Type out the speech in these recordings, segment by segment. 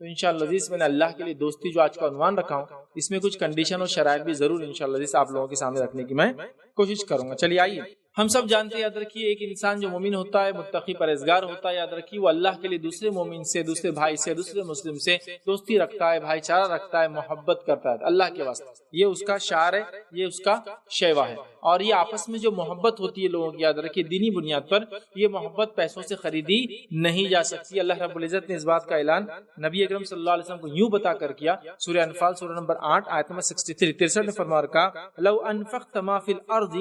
تو انشاءاللہ عزیز میں نے اللہ کے لیے دوستی جو آج کا عنوان رکھا ہوں اس میں کچھ کنڈیشن اور شرائط بھی ضرور انشاءاللہ عزیز آپ لوگوں کے سامنے رکھنے کی میں کوشش کروں گا۔ چلیے آئیے، ہم سب جانتے ہیں، یاد رکھیے، ایک انسان جو مومن ہوتا ہے، متقی پرہیزگار ہوتا ہے، یاد رکھیے وہ اللہ کے لیے دوسرے مومن سے، دوسرے بھائی سے، دوسرے مسلم سے دوستی رکھتا ہے، بھائی چارہ رکھتا ہے، محبت کرتا ہے اللہ کے واسطے۔ یہ اس کا شعار ہے، یہ اس کا شیوا ہے، اور یہ آپس میں جو محبت ہوتی ہے لوگوں کی، یاد رکھیے دینی بنیاد پر، یہ محبت پیسوں سے خریدی نہیں جا سکتی۔ اللہ رب العزت نے اس بات کا اعلان نبی اکرم صلی اللہ علیہ وسلم کو یوں بتا کر کیا، سورہ انفال سورہ نمبر 8 آیت نمبر 63 میں فرما رکھا، لو انفقت ما فی الارض،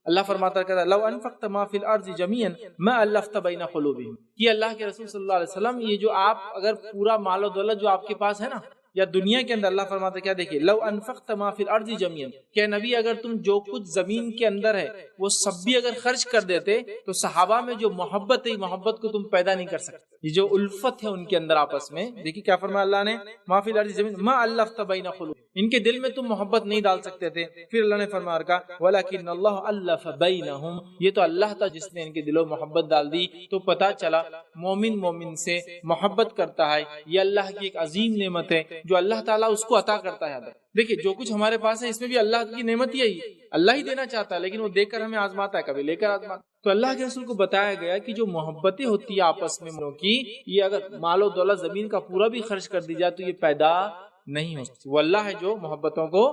اللہ فرماتا ہے لو انفقت ما فی الارض جميعا ما الفت بین قلوبہم، کہ اللہ کے رسول صلی اللہ علیہ وسلم یہ جو آپ اگر پورا مال و دولت جو آپ کے پاس ہے نا یا دنیا کے اندر، اللہ فرماتا ہے کیا، دیکھیے لو انفقت ما فی الارض جميعا، کہ نبی اگر تم جو کچھ زمین کے اندر ہے وہ سب بھی اگر خرچ کر دیتے تو صحابہ میں جو محبت ہے، محبت کو تم پیدا نہیں کر سکتے، یہ جو الفت ہے ان کے اندر آپس میں، دیکھیے کیا فرمایا اللہ نے، ما فی الارض جميعا ما الفت بین قلوبہم، ان کے دل میں تم محبت نہیں ڈال سکتے تھے۔ پھر اللہ نے فرمایا رکھا وَلَكِنَّ اللَّهَ أَلَّفَ بَيْنَهُمْ، یہ تو اللہ تھا جس نے ان کے دلوں محبت ڈال دی۔ تو پتا چلا مومن مومن سے محبت کرتا ہے، یہ اللہ کی ایک عظیم نعمت ہے جو اللہ تعالیٰ اس کو عطا کرتا ہے۔ دیکھیے جو کچھ ہمارے پاس ہے اس میں بھی اللہ کی نعمت ہی ہے، اللہ ہی دینا چاہتا ہے، لیکن وہ دے کر ہمیں آزماتا ہے، کبھی لے کر آزماتا ہے۔ تو اللہ کے رسول کو بتایا گیا کہ جو محبتیں ہوتی ہیں آپس میں منوں کی، یہ اگر مال و دولت زمین کا پورا بھی خرچ کر دی جائے تو یہ پیدا نہیں ہو سکتی، وہ اللہ ہے جو محبتوں کو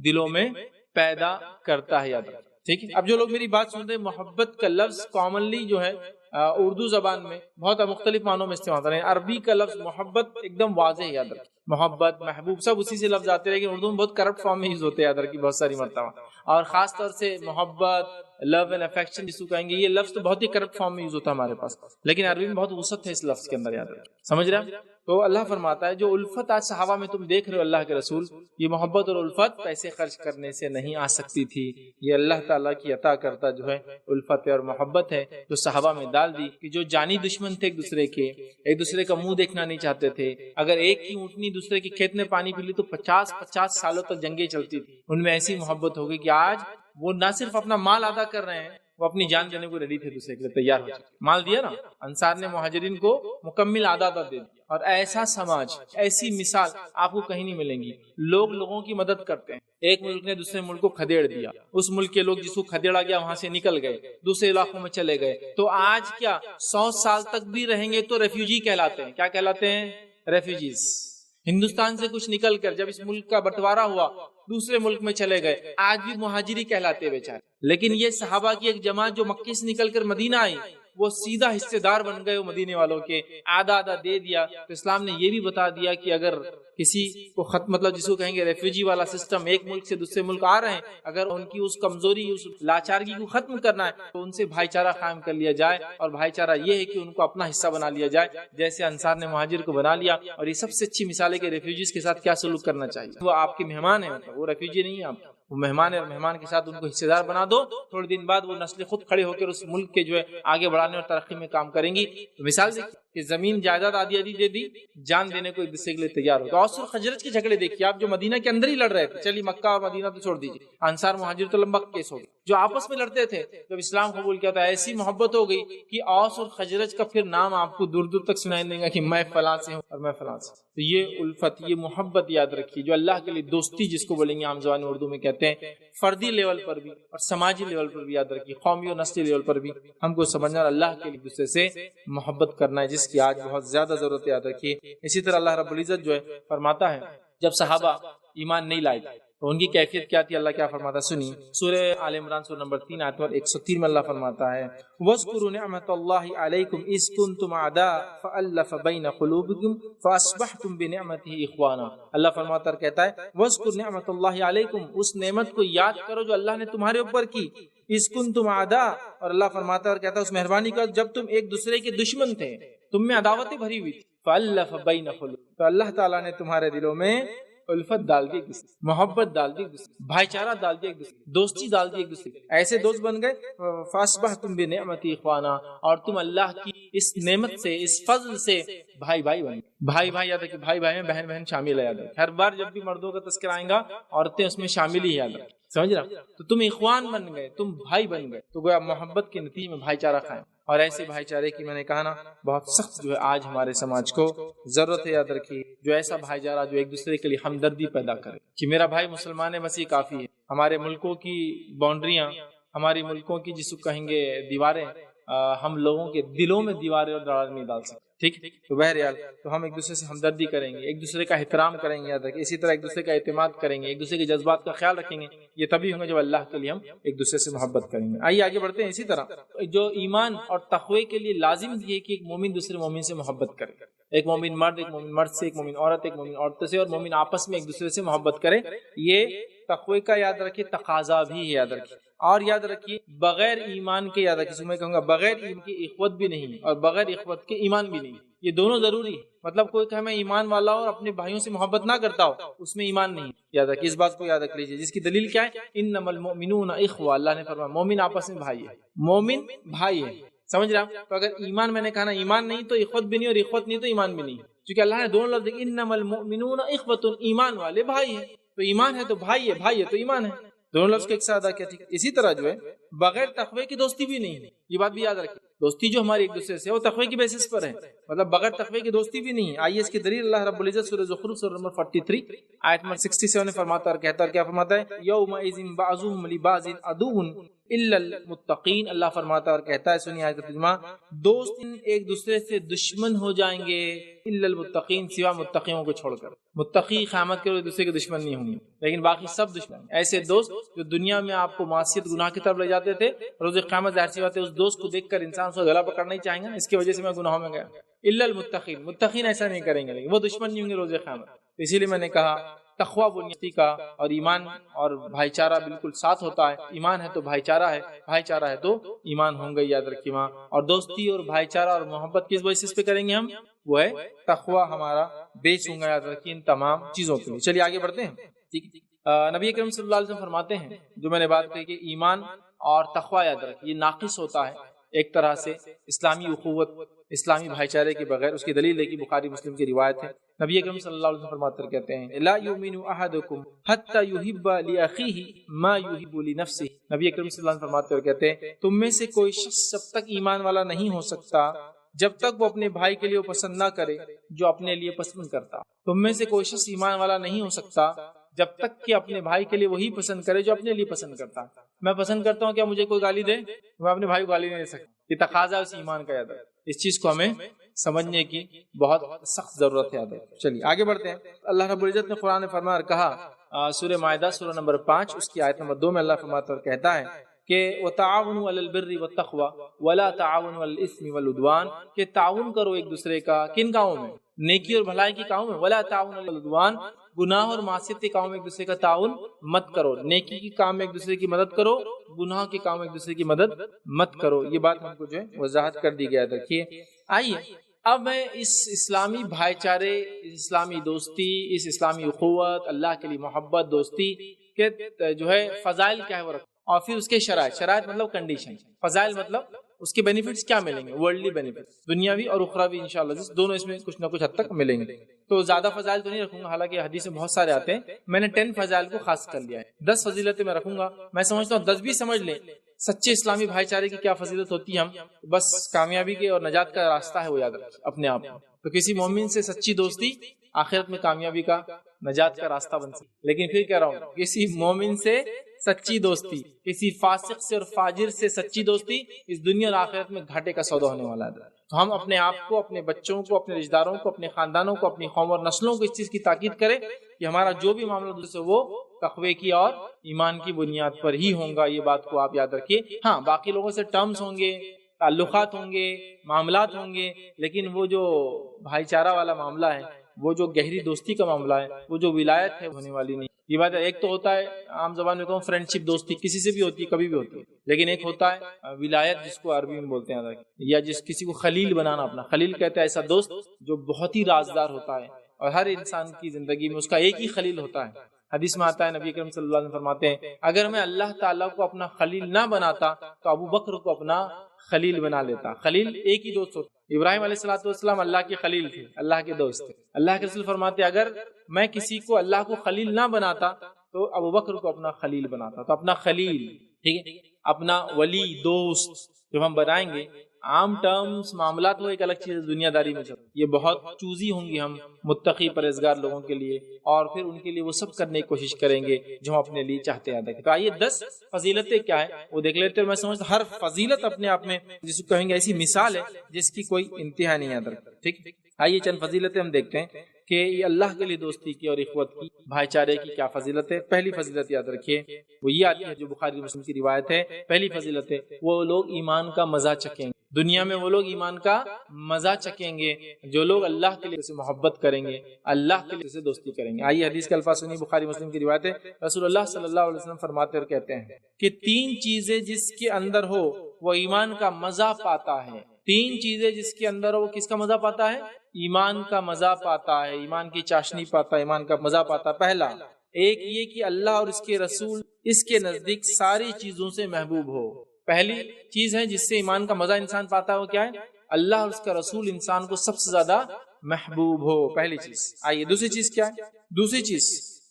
دلوں میں پیدا کرتا ہے، یاد رکھیں، ٹھیک ہے۔ اب جو لوگ میری بات سن رہے ہیں، محبت کا لفظ کامنلی جو ہے اردو زبان میں بہت مختلف معنوں میں استعمال ہوتا ہے۔ عربی کا لفظ محبت ایک دم واضح ہے، یاد رکھیں، محبت، محبوب سب اسی سے لفظ آتے ہیں، لیکن اردو میں بہت کرپٹ فارم میں یوز ہوتے ہیں، یاد رکھیں، بہت ساری مرتبہ، اور خاص طور سے محبت، لو اینڈ افیکشن جس کو کہیں گے، یہ لفظ تو بہت ہی کرپٹ فارم میں یوز ہوتا ہے ہمارے پاس، لیکن عربی میں بہت وسعت ہے اس لفظ کے اندر، یاد رکھیں، سمجھ رہے ہیں؟ تو اللہ فرماتا ہے جو الفت آج صحابہ میں تم دیکھ رہے ہو اللہ کے رسول، یہ محبت اور الفت پیسے خرچ کرنے سے نہیں آ سکتی تھی، یہ اللہ تعالیٰ کی عطا کرتا جو ہے الفت اور محبت ہے جو صحابہ میں ڈال دی، کہ جو جانی دشمن تھے ایک دوسرے کے، ایک دوسرے کا منہ دیکھنا نہیں چاہتے تھے، اگر ایک کی اونٹنی دوسرے کے کھیت میں پانی پی لی تو 50 سالوں تک جنگیں چلتی تھی، ان میں ایسی محبت ہو گئی کہ آج وہ نہ صرف اپنا مال ادا کر رہے ہیں، وہ اپنی جان دینے کو ریڈی تھے، دوسرے کے لیے تیار ہو چکے، مال دیا نا، انصار نے مہاجرین کو مکمل آدھا دے دیا، اور ایسا سماج، ایسی مثال آپ کو کہیں نہیں ملیں گی، لوگ لوگوں کی مدد کرتے ہیں، ایک ملک نے دوسرے ملک کو کھدیڑ دیا، اس ملک کے لوگ جس کو کھدیڑا گیا وہاں سے نکل گئے، دوسرے علاقوں میں چلے گئے، تو آج کیا 100 سال تک بھی رہیں گے تو ریفیوجی کہلاتے ہیں، کیا کہلاتے ہیں؟ ریفیوجیز۔ ہندوستان سے کچھ نکل کر جب اس ملک کا بٹوارا ہوا دوسرے ملک میں چلے گئے، آج بھی مہاجری کہلاتے بیچارے، لیکن یہ صحابہ کی ایک جماعت جو مکے سے نکل کر مدینہ آئی، وہ سیدھا حصے دار بن گئے، وہ مدینے والوں کے، آدھا آدھا دے دیا۔ تو اسلام نے یہ بھی بتا دیا کہ اگر کسی کو مطلب جس کو کہیں گے ریفیوجی والا سسٹم، ایک ملک سے دوسرے ملک آ رہے ہیں، اگر ان کی اس کمزوری، اس لاچارگی کو ختم کرنا ہے تو ان سے بھائی چارہ قائم کر لیا جائے، اور بھائی چارہ یہ ہے کہ ان کو اپنا حصہ بنا لیا جائے، جیسے انصار نے مہاجر کو بنا لیا۔ اور یہ سب سے اچھی مثال ہے کہ ریفیوجیز کے ساتھ کیا سلوک کرنا چاہیے، وہ آپ کے مہمان ہیں، وہ ریفیوجی نہیں ہے، آپ وہ مہمان ہے، اور مہمان کے ساتھ ان کو حصے دار بنا دو، تھوڑے دن بعد وہ نسلیں خود کھڑے ہو کر اس ملک کے جو ہے آگے بڑھانے اور ترقی میں کام کریں گی۔ تو مثال دیکھیے کہ زمین جائیداد آدھی آدھی دے دی، جان دینے کو ایک دوسرے کے لیے تیار ہو۔ تو اوس اور خزرج کے جھگڑے دیکھیے آپ، جو مدینہ کے اندر ہی لڑ رہے تھے، چلیے مکہ اور مدینہ تو چھوڑ دیجیے، انصار مہاجر تو لمبا کیس ہو گیا، جو آپس میں لڑتے تھے جب اسلام قبول کیا تھا، ایسی محبت ہو گئی کہ اوس اور خزرج کا پھر نام آپ کو دور دور تک سنائی دے گا کہ میں فلاں سے ہوں اور میں فلاں سے۔ تو یہ الفت، یہ محبت یاد رکھیے، جو اللہ کے لیے دوستی جس کو بولیں گے عام زبان اردو میں کہتے ہیں، فردی لیول پر بھی اور سماجی لیول پر بھی یاد رکھیے، قومی اور نسلی لیول پر بھی ہم کو سمجھنا اللہ کے لیے دوسرے سے محبت کرنا ہے، جس کی آج بہت زیادہ ضرورت ہے، یاد رکھیے۔ اسی طرح اللہ رب العزت جو ہے فرماتا ہے جب صحابہ ایمان نہیں لائے تو ان کی کیفیت کیا تھی، اللہ کیا فرماتا ہے سنی، سورہ آل عمران سورہ نمبر 3 آیت نمبر 103 میں اللہ فرماتا ہے وَاذْكُرُوا نِعْمَةَ اللَّهِ عَلَيْكُمْ إِذْ كُنْتُمْ أَعْدَاءً فَأَلَّفَ بَيْنَ قُلُوبِكُمْ فَأَصْبَحْتُمْ بِنِعْمَتِهِ إِخْوَانًا۔ اللہ فرماتا ہے، کہتا ہے وَاذْكُرُوا نِعْمَةَ اللَّهِ عَلَيْكُمْ، اس نعمت کو یاد کرو جو اللہ نے تمہارے اوپر کی، اِذْ كُنْتُمْ أَعْدَاءً، اور اللہ فرماتا ہے اور کہتا ہے اس مہربانی کا جب تم ایک دوسرے کے دشمن تھے، تم میں عداوتیں بھری ہوئی تھی، فَأَلَّفَ بَيْنَ قُلُوبِكُمْ، تو اللہ تعالیٰ نے تمہارے دلوں میں الفت ڈال دی، محبت ڈال دی، بھائی چارہ ڈال دیا، دوستی ڈال دی، ایک دوسرے ایسے دوست بن گئے، فَأَصْبَحْتُمْ بِنِعْمَتِهِ إِخْوَانًا، اور تم اللہ کی اس نعمت سے، اس فضل سے بھائی بھائی بن گئے۔ بھائی بھائی یاد رکھیں، بھائی بھائی میں بہن بہن شامل ہے، یاد رکھیں، ہر بار جب بھی مردوں کا تذکرہ آئے گا عورتیں اس میں شامل ہی یاد رکھیں، سمجھ رہا؟ تو تم اخوان بن گئے، تم بھائی بن گئے، تو گویا محبت کے نتیجے میں بھائی چارہ قائم۔ اور ایسے بھائی چارے کی میں نے کہا نا بہت سخت جو ہے آج ہمارے سماج کو ضرورت ہے، یاد رکھیے، جو ایسا بھائی چارہ جو ایک دوسرے کے لیے ہمدردی پیدا کرے کہ میرا بھائی مسلمان ہے بس یہ کافی ہے۔ ہمارے ملکوں کی باؤنڈریاں، ہماری ملکوں کی جس کو کہیں گے دیواریں، ہم لوگوں کے دلوں میں دیواریں اور درار نہیں ڈال سکتے، ٹھیک؟ تو بہرحال تو ہم ایک دوسرے سے ہمدردی کریں گے، ایک دوسرے کا احترام کریں گے، یاد رکھیں، اسی طرح ایک دوسرے کا اعتماد کریں گے، ایک دوسرے کے جذبات کا خیال رکھیں گے۔ یہ تبھی ہوں گے جب اللہ کے لیے ہم ایک دوسرے سے محبت کریں گے۔ آئیے آگے بڑھتے ہیں۔ اسی طرح جو ایمان اور تقوی کے لیے لازم یہ کہ ایک مومن دوسرے مومن سے محبت کرے، ایک مومن مرد ایک مومن مرد سے، ایک مومن عورت ایک مومن عورت سے، اور مومن آپس میں ایک دوسرے سے محبت کرے۔ یہ تقوی کا یاد رکھیے تقاضا بھی ہے، یاد رکھیے۔ اور یاد رکھیے بغیر ایمان کے، یاد رکھیے میں کہوں گا بغیر ایمان کی اخوت بھی نہیں ہے، اور بغیر اخوت کے ایمان بھی نہیں، یہ دونوں ضروری ہے۔ مطلب کوئی کہ میں ایمان والا ہوں اور اپنے بھائیوں سے محبت نہ کرتا ہو، اس میں ایمان نہیں، یاد رکھیے، اس بات کو یاد رکھ لیجیے، جس کی دلیل کیا ہے؟ انما المؤمنون اخوہ، اللہ نے فرمایا مومن آپس میں بھائی ہے، مومن بھائی ہے، سمجھ رہا ہوں؟ تو اگر ایمان، میں نے کہا نا ایمان نہیں تو اخوت بھی نہیں، اور اخوت نہیں تو ایمان بھی نہیں، کیونکہ اللہ نے دونوں لفظ انما المؤمنون اخوۃ، ایمان والے بھائی ہیں، تو ایمان ہے تو بھائی ہے، بھائی ہے تو ایمان ہے، دونوں لفظ کے ایک ساتھ ادا کیا، ٹھیک؟ اسی طرح جو ہے بغیر تقوی کی دوستی بھی نہیں ہے، یہ بات بھی یاد رکھیں، دوستی جو ہماری ایک دوسرے سے وہ تقوی کی بیسس پر ہے، مطلب بغیر تقوی کی دوستی بھی نہیں ہے۔ آئیے اس کی دلیل اللہ رب العزت سورہ زخرف سورہ نمبر 43 آیت نمبر 67 میں فرماتا اور کہتا ہے، کیا فرماتا ہے؟ یومئذ بعضهم لبعض عدو الا المتقین، اللہ فرماتا اور کہتا ہے، سنیے آیت کا ترجمہ، دوست ایک دوسرے سے دشمن ہو جائیں گے الا المتقین، سوا متقیوں کو چھوڑ کر۔ متقی قیامت کے روز ایک دوسرے کے دشمن نہیں ہوں گے، لیکن باقی سب دشمن، ایسے دوست جو دنیا میں آپ کو معصیت گناہ کی طرف لے جاتے تھے، روز قیامت ظاہر سی بات ہے اس دوست کو دیکھ کر انسان اس کا گلا پکڑنا ہی چاہیں گے، اس کی وجہ سے میں گناہوں میں گیا۔ الا المتقین، متقین ایسا نہیں کریں گے، لیکن وہ دشمن نہیں ہوں گے روز قیامت۔ اسی لیے میں نے کہا تقویٰ بنیادی کا، اور ایمان اور بھائی چارہ بالکل ساتھ ہوتا ہے، ایمان ہے تو بھائی چارہ ہے، بھائی چارہ ہے تو ایمان ہوں گے، یاد رکھیے ماں۔ اور دوستی اور بھائی چارہ اور محبت کس بیسس پہ کریں گے ہم؟ وہ ہے تقویٰ ہمارا بیس ہوں گا، یاد رکھیے ان تمام چیزوں کے لیے۔ چلیے آگے بڑھتے ہیں، ٹھیک؟ نبی کریم صلی اللہ علیہ وسلم فرماتے ہیں، جو میں نے بات کہی کہ ایمان اور تقویٰ، یاد رکھیے، یہ ناقص ہوتا ہے ایک طرح سے اسلامی اخوت، اسلامی بھائی چارے کے بغیر۔ اس کی دلیل ہے کہ بخاری مسلم کی روایت ہے، نبی اکرم صلی اللہ علیہ وسلم فرماتے کہتے ہیں، لا یؤمن احدکم حتی یحب لاخیہ ما یحب لنفسہ، نبی اکرم صلی اللہ علیہ وسلم فرماتے کہتے ہیں تم میں سے کوئی شخص جب تک ایمان والا نہیں ہو سکتا جب تک وہ اپنے بھائی کے لیے پسند نہ کرے جو اپنے لیے پسند کرتا۔ تم میں سے کوئی شخص ایمان والا نہیں ہو سکتا جب تک کہ اپنے بھائی کے لیے وہی پسند کرے جو اپنے لیے پسند کرتا۔ میں پسند کرتا ہوں کیا مجھے کوئی گالی دے، میں اپنے بھائی کو گالی نہیں دے سکتا، یہ تقاضا اس ایمان کا، یاد ہے۔ اس چیز کو ہمیں سمجھنے کی بہت سخت ضرورت ہے، یاد ہے۔ چلیے آگے بڑھتے ہیں۔ اللہ رب العزت نے قرآن میں فرمایا اور کہا، سورہ مائدہ سورہ نمبر 5 اس کی آیت نمبر 2 میں اللہ فرماتا اور کہتا ہے کہ وَتَعَاوَنُوا عَلَى الْبِرِّ وَالتَّقْوَى وَلَا تَعَاوَنُوا عَلَى الْإِثْمِ وَالْعُدْوَانِ، کہ تعاون کرو ایک دوسرے کا، کن کاموں میں؟ نیکی اور بھلائی کی کاموں میں۔ وَلَا تَعَاوَنُوا عَلَى الْعُدْوَانِ، گناہ اور معصیت کے کاموں میں ایک دوسرے کا تعاون مت کرو، نیکی کی کام میں ایک دوسرے کی مدد کرو، گناہ کے کام میں ایک دوسرے کی مدد مت کرو۔ یہ بات ہم کو جو ہے وضاحت کر دی گیا۔ دیکھیے آئیے اب میں اس اسلامی بھائی چارے، اس اسلامی دوستی، اس اسلامی اخوت، اللہ کے لیے محبت، دوستی کے جو ہے فضائل کیا ہے وہ رکھوں، اور پھر اس کے شرائط مطلب کنڈیشن، فضائل مطلب اس کے بینیفٹس کیا ملیں گے، ورلڈلی بینیفٹس، دنیاوی اور اخروی انشاءاللہ، دونوں اس میں کچھ نہ کچھ حد تک ملیں گے۔ تو زیادہ فضائل تو نہیں رکھوں گا، حالانکہ حدیث میں بہت سارے آتے ہیں، میں نے 10 فضائل کو خاص کر لیا ہے، 10 فضیلتیں میں رکھوں گا۔ میں سمجھتا ہوں 10 بھی سمجھ لیں سچے اسلامی بھائی چارے کی کیا فضیلت ہوتی ہے، ہم بس کامیابی کے اور نجات کا راستہ ہے وہ یاد رکھیں اپنے آپ میں۔ تو کسی مومن سے سچی دوستی آخرت میں کامیابی کا، نجات کا راستہ بن سکتی، لیکن پھر کہہ رہا ہوں کسی مومن سے سچی دوستی، کسی فاسق سے اور فاجر سے سچی دوستی اس دنیا اور آخرت میں گھاٹے کا سودا ہونے والا ہے۔ تو ہم اپنے آپ کو، اپنے بچوں کو، اپنے رشتہ داروں کو، اپنے خاندانوں کو، اپنی قوم اور نسلوں کو اس چیز کی تاکید کریں کہ ہمارا جو بھی معاملہ دوسرے وہ تقوی کی اور ایمان کی بنیاد پر ہی ہوں گا، یہ بات کو آپ یاد رکھیے۔ ہاں باقی لوگوں سے ٹرمز ہوں گے، تعلقات ہوں گے، معاملات ہوں گے، لیکن وہ جو بھائی چارہ والا معاملہ ہے، وہ جو گہری دوستی کا معاملہ ہے، وہ جو ولایت ہے ہونے والی نہیں۔ یہ بات ہے، ایک تو ہوتا ہے عام زبان میں کہوں فرینڈ شپ، دوستی کسی سے بھی ہوتی ہے، کبھی بھی ہوتی ہے، لیکن ایک ہوتا ہے ولایت جس کو عربی میں بولتے ہیں، یا جس کسی کو خلیل بنانا اپنا۔ خلیل کہتے ہیں ایسا دوست جو بہت ہی رازدار ہوتا ہے، اور ہر انسان کی زندگی میں اس کا ایک ہی خلیل ہوتا ہے۔ حدیث میں آتا ہے، نبی کریم صلی اللہ علیہ وسلم فرماتے ہیں اگر میں اللہ تعالیٰ کو اپنا خلیل نہ بناتا تو ابو بکر کو اپنا خلیل بنا لیتا۔ خلیل ایک ہی دوست ہوتا۔ ابراہیم علیہ السلام اللہ کے خلیل تھے، اللہ کے دوست تھے۔ اللہ کے رسول فرماتے اگر میں کسی کو اللہ کو خلیل نہ بناتا تو ابو بکر کو اپنا خلیل بناتا. تو اپنا خلیل، ٹھیک ہے، اپنا ولی، دوست جب ہم بنائیں گے، عام ٹرمز معاملات وہ ایک الگ چیز ہے، دنیا داری میں یہ بہت چوزی ہوں گی ہم متقی پرہیزگار لوگوں کے لیے، اور پھر ان کے لیے وہ سب کرنے کی کوشش کریں گے جو ہم اپنے لیے چاہتے ہیں. تو آئیے 10 فضیلتیں کیا ہے وہ دیکھ لیتے ہیں. میں سمجھتا ہر فضیلت اپنے آپ میں جس کو کہیں گے ایسی مثال ہے جس کی کوئی انتہا نہیں ہے. ٹھیک، آئیے چند فضیلتیں ہم دیکھتے ہیں کہ یہ اللہ کے لیے دوستی کی اور اخوت کی، بھائی چارے کی کیا فضیلت ہے. پہلی فضیلت یاد رکھیے وہ یہ آتی ہے جو بخاری مسلم کی روایت ہے. پہلی فضیلت ہے وہ لوگ ایمان کا مزہ چکیں گے. دنیا میں وہ لوگ ایمان کا مزہ چکیں گے جو لوگ اللہ کے لیے سے محبت کریں گے، اللہ کے لیے سے دوستی کریں گے. آئیے حدیث کے الفاظ سنیے، بخاری مسلم کی روایت ہے. رسول اللہ صلی اللہ علیہ وسلم فرماتے اور کہتے ہیں کہ 3 چیزیں جس کے اندر ہو وہ ایمان کا مزہ پاتا ہے. 3 چیزیں جس کے اندر ہو وہ کس کا مزہ پاتا ہے؟ ایمان کا مزہ پاتا ہے، ایمان کی چاشنی پاتا ہے، ایمان کا مزہ پاتا ہے. پہلا ایک یہ کہ اللہ اور اس کے رسول اس کے نزدیک ساری چیزوں سے محبوب ہو. پہلی چیز ہے جس سے ایمان کا مزہ انسان پاتا ہے وہ کیا ہے؟ اللہ اور اس کا رسول انسان کو سب سے زیادہ محبوب ہو. پہلی چیز. آئیے دوسری چیز کیا ہے؟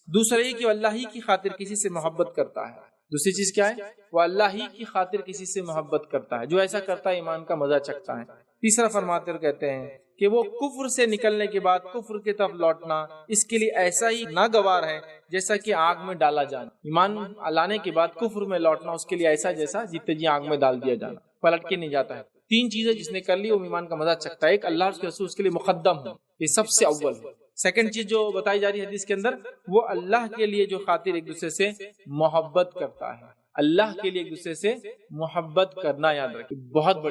دوسرا یہ کہ وہ اللہ ہی کی خاطر کسی سے محبت کرتا ہے. دوسری چیز کیا ہے؟ وہ اللہ ہی کی خاطر کسی سے محبت کرتا ہے. جو ایسا کرتا ہے ایمان کا مزہ چکھتا ہے. تیسرا فرماتے اور کہتے ہیں کہ وہ کفر سے نکلنے کے بعد کفر کی طرف لوٹنا اس کے لیے ایسا ہی ناگوار ہے جیسا کہ آگ میں ڈالا جانا. ایمان لانے کے بعد کفر میں لوٹنا اس کے لیے ایسا جیسا جیتے جی آگ میں ڈال دیا جانا، پلٹ کے نہیں جاتا ہے. 3 چیزیں جس نے کر لی وہ ایمان کا مزہ چکھتا ہے. ایک اللہ اور اس کے رسول اس کے لیے مقدم ہو، یہ سب سے اول ہے. سیکنڈ چیز جو بتائی جا رہی ہے حدیث کے اندر، وہ اللہ کے لیے جو خاطر ایک دوسرے سے محبت کرتا ہے. اللہ کے لیے ایک دوسرے سے محبت کرنا یاد رکھیں، بہت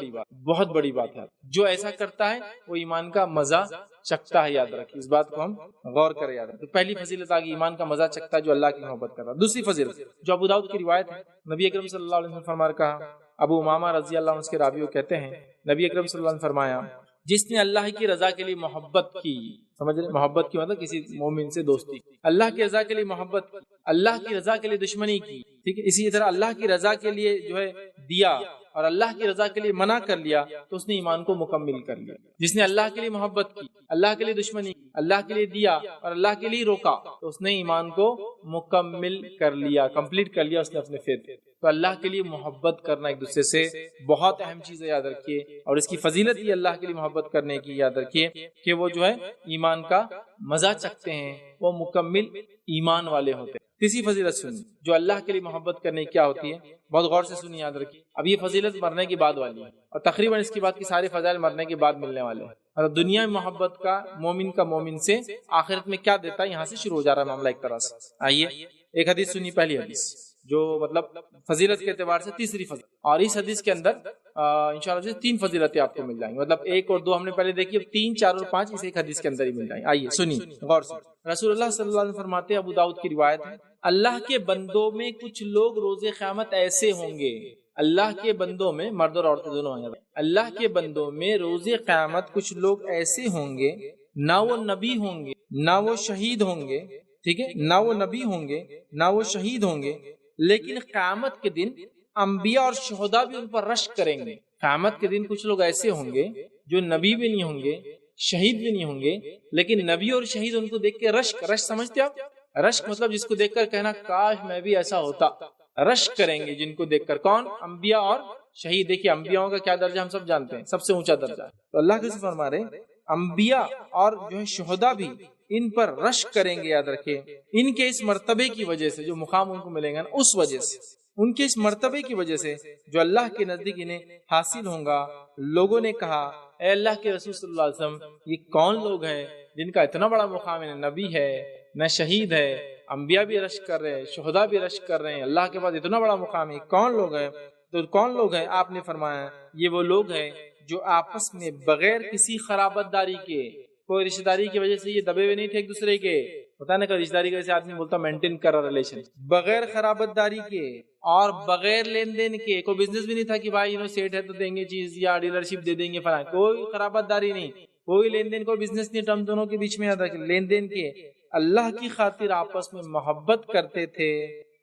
بڑی بات ہے. جو ایسا کرتا ہے وہ ایمان کا مزہ چکھتا ہے. یاد رکھیں اس بات کو ہم غور کریں. یاد رکھیں تو پہلی فضیلت آگئی ایمان کا مزہ چکھتا ہے جو اللہ کی محبت کرتا ہے. دوسری فضیلت جو ابو داؤد کی روایت ہے، نبی اکرم صلی اللہ علیہ وسلم فرما کہا، ابو امامہ رضی اللہ عنہ اس کے راوی کہتے ہیں نبی اکرم صلی اللہ علیہ وسلم فرمایا جس نے اللہ کی رضا کے لیے محبت کی، سمجھ رہے محبت کی مطلب کسی مومن سے دوستی، اللہ کی رضا کے لیے محبت کی، اللہ کی رضا کے لیے دشمنی کی، ٹھیک ہے، اسی طرح اللہ کی رضا کے لیے جو ہے دیا اور اللہ کی رضا کے لیے منع کر لیا تو اس نے ایمان کو مکمل کر لیا. جس نے اللہ کے لیے محبت کی، اللہ کے لیے دشمنی کی، اللہ کے لیے دیا اور اللہ کے لیے روکا تو اس نے ایمان کو مکمل کر لیا، کمپلیٹ کر لیا اس نے اپنے فیض. تو اللہ کے لیے محبت کرنا ایک دوسرے سے بہت اہم چیز ہے، یاد رکھیے. اور اس کی فضیلت یہ اللہ کے لیے محبت کرنے کی یاد رکھیے کہ وہ جو ہے ایمان کا مزہ چکھتے ہیں، وہ مکمل ایمان والے ہوتے ہیں. تیسری فضیلت سنی جو اللہ کے لیے محبت کرنے کی کیا ہوتی ہے، بہت غور سے سنی، یاد رکھیے. اب یہ فضیلت مرنے کے بعد والی ہے اور تقریباً اس کے بعد کی سارے فضائل مرنے کے بعد ملنے والے ہیں. اور دنیا میں محبت کا مومن سے آخرت میں کیا دیتا ہے، یہاں سے شروع ہو جا رہا ہے معاملہ ایک طرح سے. آئیے ایک حدیث سنی، پہلی حدیث جو مطلب فضیلت کے اعتبار سے تیسری فضیلت، اور اس حدیث کے اندر انشاءاللہ سے 3 فضیلتیں آپ کو مل جائیں گی. مطلب 1 اور 2 ہم نے پہلے دیکھی، اب 3، 4 اور 5 اس ایک حدیث کے اندر ہی مل جائیں. آئیے سنی غور سے. رسول اللہ صلی اللہ علیہ وسلم فرماتے ہیں، ابو داؤد کی روایت ہے، اللہ کے بندوں میں کچھ لوگ روز قیامت ایسے ہوں گے، اللہ کے بندوں میں مرد اور عورتیں دونوں ہیں، اللہ کے بندوں میں روز قیامت کچھ لوگ ایسے ہوں گے نہ وہ نبی ہوں گے نہ وہ شہید ہوں گے، ٹھیک ہے، نہ وہ نبی ہوں گے نہ وہ شہید ہوں گے، لیکن قیامت کے دن انبیاء اور شہداء بھی ان پر رشک کریں گے. قیامت کے دن کچھ لوگ ایسے ہوں گے جو نبی بھی نہیں ہوں گے، شہید بھی نہیں ہوں گے، لیکن نبی اور شہید ان کو دیکھ کے رشک سمجھتے آپ؟ رشک مطلب جس کو دیکھ کر کہنا کاش میں بھی ایسا ہوتا. رشک کریں گے جن کو دیکھ کر. کون؟ انبیاء اور شہید. دیکھیے انبیاء کا کیا درجہ ہم سب جانتے ہیں، سب سے اونچا درجہ ہے. تو اللہ کے فرما رہے انبیاء اور جو ہے شہداء بھی ان پر رشک کریں گے. یاد رکھیں ان کے اس مرتبے کی وجہ سے جو مقام ان کو ملے گا نا، اس وجہ سے، ان کے اس مرتبے کی وجہ سے جو اللہ کے نزدیک انہیں حاصل ہوں گا. لوگوں نے کہا اے اللہ کے رسول صلی اللہ علیہ وسلم، یہ کون لوگ ہیں جن کا اتنا بڑا مقام ہے، نہ نبی ہے نہ شہید ہے، انبیاء بھی رشک کر رہے ہیں، شہداء بھی رشک کر رہے ہیں، اللہ کے پاس اتنا بڑا مقام ہے، کون لوگ ہیں؟ تو کون لوگ ہیں؟ آپ نے فرمایا یہ وہ لوگ ہیں جو آپس میں بغیر کسی خرابت داری کے، کوئی رشتہ داری کی وجہ سے یہ دبے ہوئے نہیں تھے ایک دوسرے کے. پتہ نہیں کہ رشتہ داری کی وجہ سے آدمی بولتا مینٹین کر رہا ریلیشن، بغیر خرابت داری کے اور بغیر لین دین کے. کوئی بزنس بھی نہیں تھا کہ بھائی سیٹ ہے تو دیں گے چیز یا ڈیلرشپ دے دیں گے فلاں، کوئی خرابت داری نہیں، کوئی لین دین، کوئی بزنس نہیں. ٹرم دونوں کے بیچ میں یاد رکھیں لین دین کے. اللہ کی خاطر آپس میں محبت کرتے تھے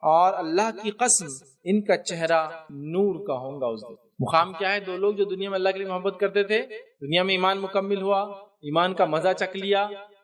اور اللہ کی قسم ان کا چہرہ نور کا ہوگا اس دن. مقام کیا ہے؟ 2 لوگ جو دنیا میں اللہ کے لیے محبت کرتے تھے، دنیا میں ایمان مکمل ہوا، ایمان کا مزہ چکھ لیا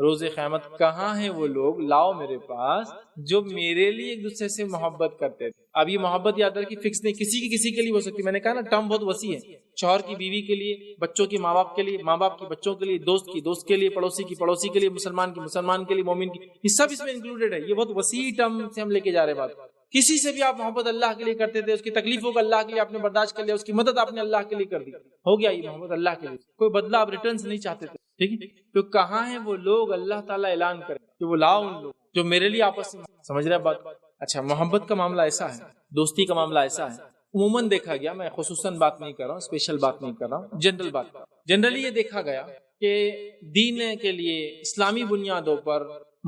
روز قیامت کہاں ہیں وہ لوگ، لاؤ میرے پاس، جو میرے لیے ایک دوسرے سے محبت کرتے تھے۔ اب یہ محبت یاد رکھیے فکس نہیں، کسی کے لیے ہو سکتی، میں نے کہا نا ٹرم بہت وسیع ہے، شوہر کی بیوی کے لیے، بچوں کی ماں باپ کے لیے، ماں باپ کی بچوں کے لیے، دوست کی دوست کے لیے، پڑوسی کی پڑوسی کے لیے، مسلمان کی مسلمان کے لیے، مومن کی، یہ سب اس میں انکلوڈیڈ ہے۔ یہ بہت وسیع ٹرم سے ہم لے کے جا رہے بات۔ کسی سے بھی آپ محبت اللہ کے لیے کرتے تھے، اس کی تکلیفوں کو اللہ کے لیے آپ نے برداشت کر لیا، اس کی مدد آپ نے اللہ کے لیے کر دی، ہو گیا یہ محبت اللہ کے لیے، کوئی بدلہ آپ ریٹرنز نہیں چاہتے تھے، ٹھیک ہے؟ تو کہاں ہیں وہ لوگ، اللہ تعالیٰ اعلان کرے کہ وہ لاؤ ان لوگ جو میرے لیے آپس میں، سمجھ رہے بات؟ اچھا، محبت کا معاملہ ایسا ہے، دوستی کا معاملہ ایسا ہے، عموماً دیکھا گیا، میں خصوصاً بات نہیں کر رہا ہوں، اسپیشل بات نہیں کر رہا ہوں، جنرل بات، جنرلی یہ دیکھا گیا کہ دین کے لیے اسلامی بنیادوں پر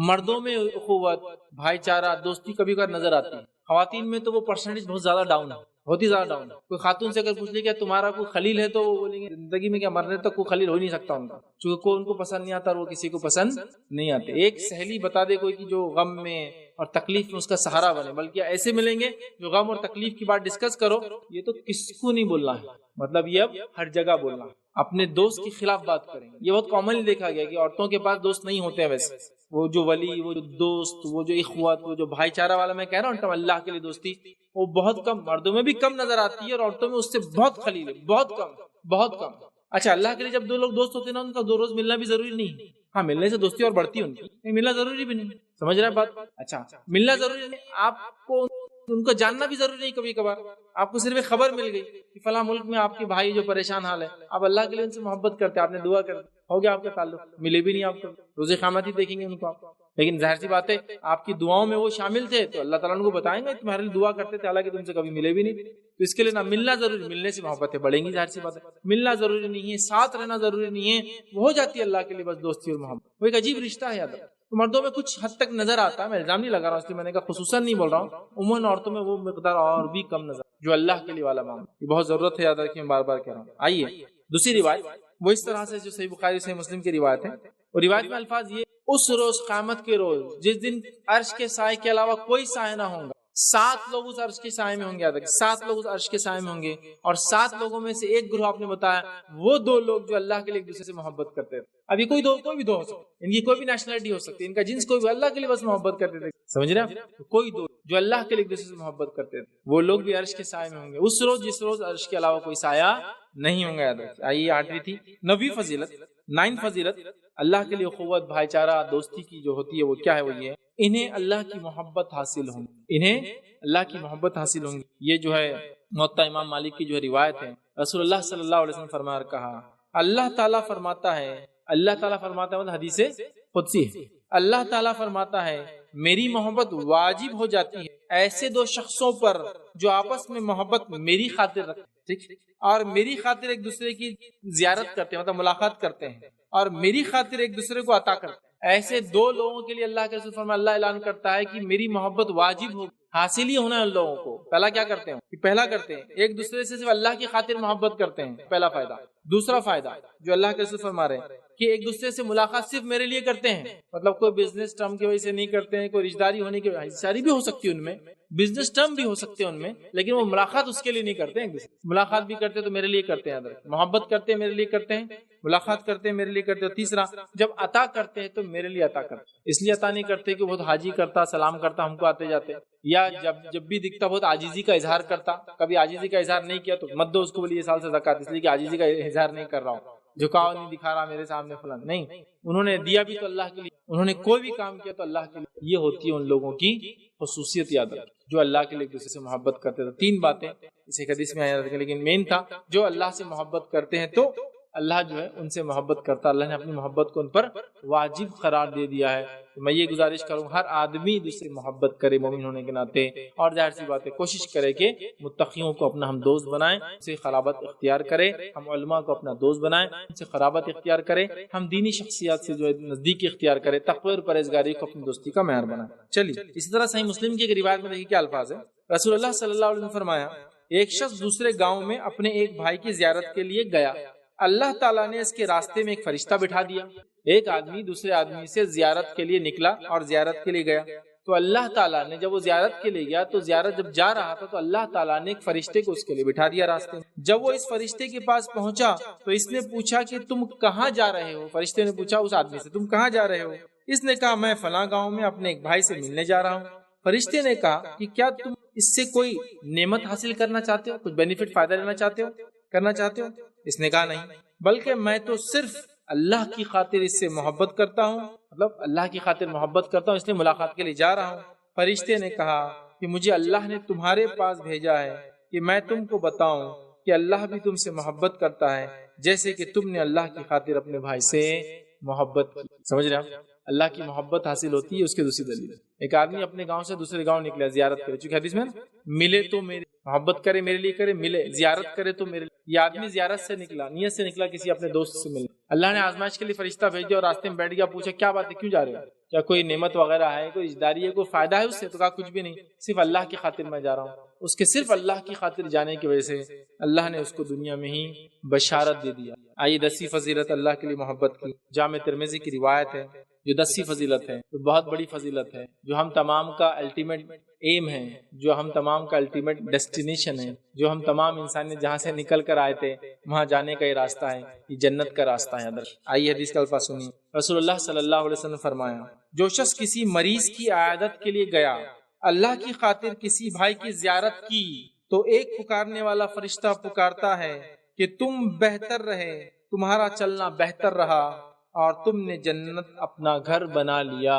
مردوں میں اخوت، بھائی چارہ، دوستی کبھی کبھار نظر آتی ہے، خواتین میں تو وہ پرسنٹیج بہت زیادہ ڈاؤن ہے، بہت ہی زیادہ ڈاؤن ہے۔ کوئی خاتون سے اگر پوچھ لے کہ تمہارا کوئی خلیل ہے تو وہ بولیں گے زندگی میں کیا، مرنے تک کوئی خلیل ہو نہیں سکتا ان کا، چونکہ کوئی ان کو پسند نہیں آتا اور وہ کسی کو پسند نہیں آتے۔ ایک سہیلی بتا دے کوئی کہ جو غم میں اور تکلیف میں اس کا سہارا بنے، بلکہ ایسے ملیں گے جو غم اور تکلیف کی بات ڈسکس کرو، یہ تو کس کو نہیں بولنا ہے، مطلب یہ اب ہر جگہ بولنا ہے، اپنے دوست کے خلاف بات کریں۔ یہ بہت کامنلی دیکھا گیا کہ عورتوں کے پاس دوست نہیں ہوتے ہیں، ویسے وہ جو ولی، وہ جو دوست، وہ جو اخوت، وہ جو بھائی چارہ والا میں کہہ رہا ہوں اللہ کے لیے دوستی، وہ بہت کم، مردوں میں بھی کم نظر آتی ہے اور عورتوں میں اس سے بہت خلیل ہے، بہت کم، بہت کم۔ اچھا، اللہ کے لیے جب دو لوگ دوست ہوتے ہیں نا، ان کا دو روز ملنا بھی ضروری نہیں ہے، ہاں ملنے سے دوستی اور بڑھتی ہے ان کی، ملنا ضروری بھی نہیں، سمجھ رہے ہیں بات؟ اچھا، ملنا ضروری نہیں، آپ کو ان کو جاننا بھی ضروری نہیں، کبھی کبھار آپ کو صرف ایک خبر مل گئی کہ فلاں ملک میں آپ کے بھائی جو پریشان حال ہے، آپ اللہ کے لیے ان سے محبت کرتے، آپ نے دعا کر دی، ہو گیا آپ کا تعلق، ملے بھی نہیں آپ کو، روز قیامت ہی دیکھیں گے ان کو آپ، لیکن ظاہر سی بات ہے آپ کی دعاؤں میں وہ شامل تھے تو اللہ تعالیٰ ان کو بتائیں گے تمہارے لیے دعا کرتے تھے، حالانکہ تم سے کبھی ملے بھی نہیں، تو اس کے لیے نہ ملنا ضروری، ملنے سے محبتیں بڑھیں گی، ظاہر سی بات ہے، ملنا ضروری نہیں ہے، ساتھ رہنا ضروری نہیں ہے، وہ ہو جاتی ہے اللہ کے لیے بس دوستی اور محبت، وہ ایک عجیب رشتہ ہے یاد۔ مردوں میں کچھ حد تک نظر آتا ہے، میں الزام نہیں لگا رہا ہوں، اس لیے میں نے کہا خصوصاً نہیں بول رہا ہوں، عموماً عورتوں میں وہ مقدار اور بھی کم نظر جو اللہ کے لیے والا معاملہ، یہ بہت ضرورت ہے، یاد رکھیں، بار بار کہہ رہا ہوں۔ آئیے دوسری روایت، وہ اس طرح سے جو صحیح بخاری صحیح مسلم کی روایت ہے، اور روایت میں الفاظ یہ، اس روز قیامت کے روز جس دن عرش کے سائے کے علاوہ کوئی سائے نہ ہوگا، 7 لوگ اس عرش کے سائے میں ہوں گے، 7 لوگ اس عرش کے سائے میں ہوں گے، اور 7 لوگوں میں سے ایک گروہ آپ نے بتایا وہ 2 لوگ جو اللہ کے لیے ایک دوسرے سے محبت کرتے تھے۔ اب یہ کوئی بھی دو ہو سکتے، ان کی کوئی بھی نیشنلٹی ہو سکتی ہے، ان کا جنس کوئی بھی، اللہ کے لیے بس محبت کرتے تھے، سمجھ رہے ہیں؟ کوئی 2 جو اللہ کے لیے ایک دوسرے سے محبت کرتے تھے، وہ لوگ بھی عرش کے سائے میں ہوں گے اس روز جس روز عرش کے علاوہ کوئی سایہ نہیں ہوں گا، یاد رکھیے۔ آئیے 8ویں تھی 9ویں فضیلت، 9 فضیلت، اللہ کے لیے اخوت، بھائی چارہ، دوستی کی جو ہوتی ہے وہ کیا ہے، وہ یہ ہے انہیں اللہ کی محبت حاصل ہوں گی، انہیں اللہ کی محبت حاصل ہوں گی۔ یہ جو ہے موطا امام مالک کی جو ہے روایت ہے، رسول اللہ صلی اللہ علیہ وسلم فرمایا اور کہا، اللہ تعالیٰ فرماتا ہے، اللہ تعالیٰ فرماتا ہے، حدیث قدسی ہے، اللہ تعالیٰ فرماتا ہے میری محبت واجب ہو جاتی ہے ایسے 2 شخصوں پر جو آپس میں محبت میری خاطر رکھتے ہیں، ٹھیک، اور میری خاطر ایک دوسرے کی زیارت کرتے ہیں، مطلب ملاقات کرتے ہیں، اور میری خاطر ایک دوسرے کو عطا کرتے ہیں۔ ایسے 2 لوگوں کے لیے اللہ کے رسول فرمایا، اللہ اعلان کرتا ہے کہ میری محبت واجب ہو، حاصل ہی ہونا ہے ان لوگوں کو۔ پہلا کیا کرتے ہیں؟ پہلا کرتے ہیں ایک دوسرے سے صرف اللہ کی خاطر محبت کرتے ہیں، پہلا فائدہ۔ دوسرا فائدہ جو اللہ کے رسول فرما رہے ہیں کہ ایک دوسرے سے ملاقات صرف میرے لیے کرتے ہیں، مطلب کوئی بزنس ٹرم کی وجہ سے نہیں کرتے ہیں، کوئی رشتہ داری ہونے کی وجہ سے بھی ہو سکتی ہے ان میں، بزنس ٹرم بھی ہو سکتے ہیں ان میں، لیکن وہ ملاقات اس کے لیے نہیں کرتے ہیں، ملاقات بھی کرتے تو میرے لیے کرتے ہیں، محبت کرتے ہیں میرے لیے کرتے ہیں، ملاقات کرتے ہیں میرے لیے کرتے ہیں۔ تیسرا، جب عطا کرتے ہیں تو میرے لیے عطا کرتے ہیں، اس لیے عطا نہیں کرتے کہ بہت حاجی کرتا، سلام کرتا، ہم کو آتے جاتے، یا جب بھی دکھتا بہت عاجزی کا اظہار کرتا، کبھی عاجزی کا اظہار نہیں کیا تو مت دو اس کو، بولیے یہ سال سے زکات، اس لیے کہ عاجزی کا اظہار نہیں کر رہا ہوں، جھکاؤ نہیں دکھا رہا میرے سامنے فلان، نہیں، انہوں نے دیا بھی تو اللہ کے لیے، انہوں نے کوئی بھی کام کیا تو اللہ کے لیے۔ یہ ہوتی ہے ان لوگوں کی خصوصیت، یاد رکھیں، جو اللہ کے لیے ایک دوسرے سے محبت کرتے تھے۔ 3 باتیں اس ایک حدیث میں آیا، لیکن مین تھا جو اللہ سے محبت کرتے ہیں تو اللہ جو ہے ان سے محبت کرتا، اللہ نے اپنی محبت کو ان پر واجب قرار دے دیا ہے۔ میں یہ گزارش کروں ہر آدمی دوسرے محبت کرے مومن ہونے کے ناطے، اور ظاہر سی بات ہے کوشش کرے کہ متقیوں کو اپنا ہم دوست بنائیں، ان سے قرابت اختیار کرے، ہم علماء کو اپنا دوست بنائیں، ان سے قرابت اختیار کرے، ہم دینی شخصیات سے جو ہے نزدیکی اختیار کرے، تقوی اور پرہیزگاری کو اپنی دوستی کا معیار بنائیں۔ چلیے اسی طرح صحیح مسلم کی ایک روایت میں دیکھیے کیا الفاظ ہے، رسول اللہ صلی اللہ علیہ وسلم نے فرمایا، ایک شخص دوسرے گاؤں میں اپنے ایک بھائی کی زیارت کے لیے گیا، اللہ تعالیٰ نے اس کے راستے میں ایک فرشتہ بٹھا دیا۔ ایک آدمی دوسرے آدمی سے زیارت کے لیے نکلا اور زیارت کے لیے گیا، تو اللہ تعالیٰ نے جب وہ زیارت کے لیے گیا تو زیارت جب جا رہا تھا تو اللہ تعالیٰ نے ایک فرشتے کو اس کے لیے بٹھا دیا راستے میں. جب وہ اس فرشتے کے پاس پہنچا تو اس نے پوچھا کہ تم کہاں جا رہے ہو. فرشتے نے پوچھا اس آدمی سے تم کہاں جا رہے ہو. اس نے کہا میں فلاں گاؤں میں اپنے ایک بھائی سے ملنے جا رہا ہوں. فرشتے نے کہا کہ کیا تم اس سے کوئی نعمت حاصل کرنا چاہتے ہو, کچھ بینیفٹ فائدہ لینا چاہتے ہو, کرنا چاہتے ہو. اس نے کہا نہیں, بلکہ میں تو صرف اللہ کی خاطر اس سے محبت کرتا ہوں, مطلب اللہ کی خاطر محبت کرتا ہوں اس لیے ملاقات کے لیے جا رہا ہوں. فرشتے نے کہا کہ مجھے اللہ نے تمہارے پاس بھیجا ہے کہ میں تم کو بتاؤں کہ اللہ بھی تم سے محبت کرتا ہے جیسے کہ تم نے اللہ کی خاطر اپنے بھائی سے محبت کی. سمجھ رہے ہیں, اللہ کی محبت حاصل ہوتی ہے اس کے دوسری دلیل. ایک آدمی اپنے گاؤں سے دوسرے گاؤں نکلا زیارت کرے, چونکہ حدیث میں ملے تو میری محبت کرے, میرے لیے کرے, ملے زیارت کرے تو میرے لیے. یہ آدمی زیارت سے نکلا, نیت سے نکلا کسی اپنے دوست سے ملنے. اللہ نے آزمائش کے لیے فرشتہ بھیج دیا اور راستے میں بیٹھ گیا. پوچھا کیا بات ہے, کیوں جا رہے ہو, کیا کوئی نعمت وغیرہ ہے, کوئی رشتہداری ہے, کوئی فائدہ ہے اس سے. تو کہا کچھ بھی نہیں, صرف اللہ کی خاطر میں جا رہا ہوں. اس کے صرف اللہ کی خاطر جانے کی وجہ سے اللہ نے اس کو دنیا میں ہی بشارت دے دیا. آئیے 10ویں فضیلت اللہ کے لیے محبت کی. جامع ترمذی کی روایت ہے جو 10ویں فضیلت ہے, تو بہت بڑی فضیلت ہے, جو ہم تمام کا الٹیمیٹ ایم ہے, جو ہم تمام کا الٹیمیٹ ڈیسٹینیشن ہے, جو ہم تمام انسانیت جہاں سے نکل کر آئے تھے وہاں جانے کا یہ راستہ ہے, یہ جنت کا راستہ ہے. آئیے حدیث کا الفاظ سنیے. رسول اللہ صلی اللہ علیہ وسلم نے فرمایا جو شخص کسی مریض کی عیادت کے لیے گیا, اللہ کی خاطر کسی بھائی کی زیارت کی, تو ایک پکارنے والا فرشتہ پکارتا ہے کہ تم بہتر رہے, تمہارا چلنا بہتر رہا اور تم نے جنت اپنا گھر بنا لیا.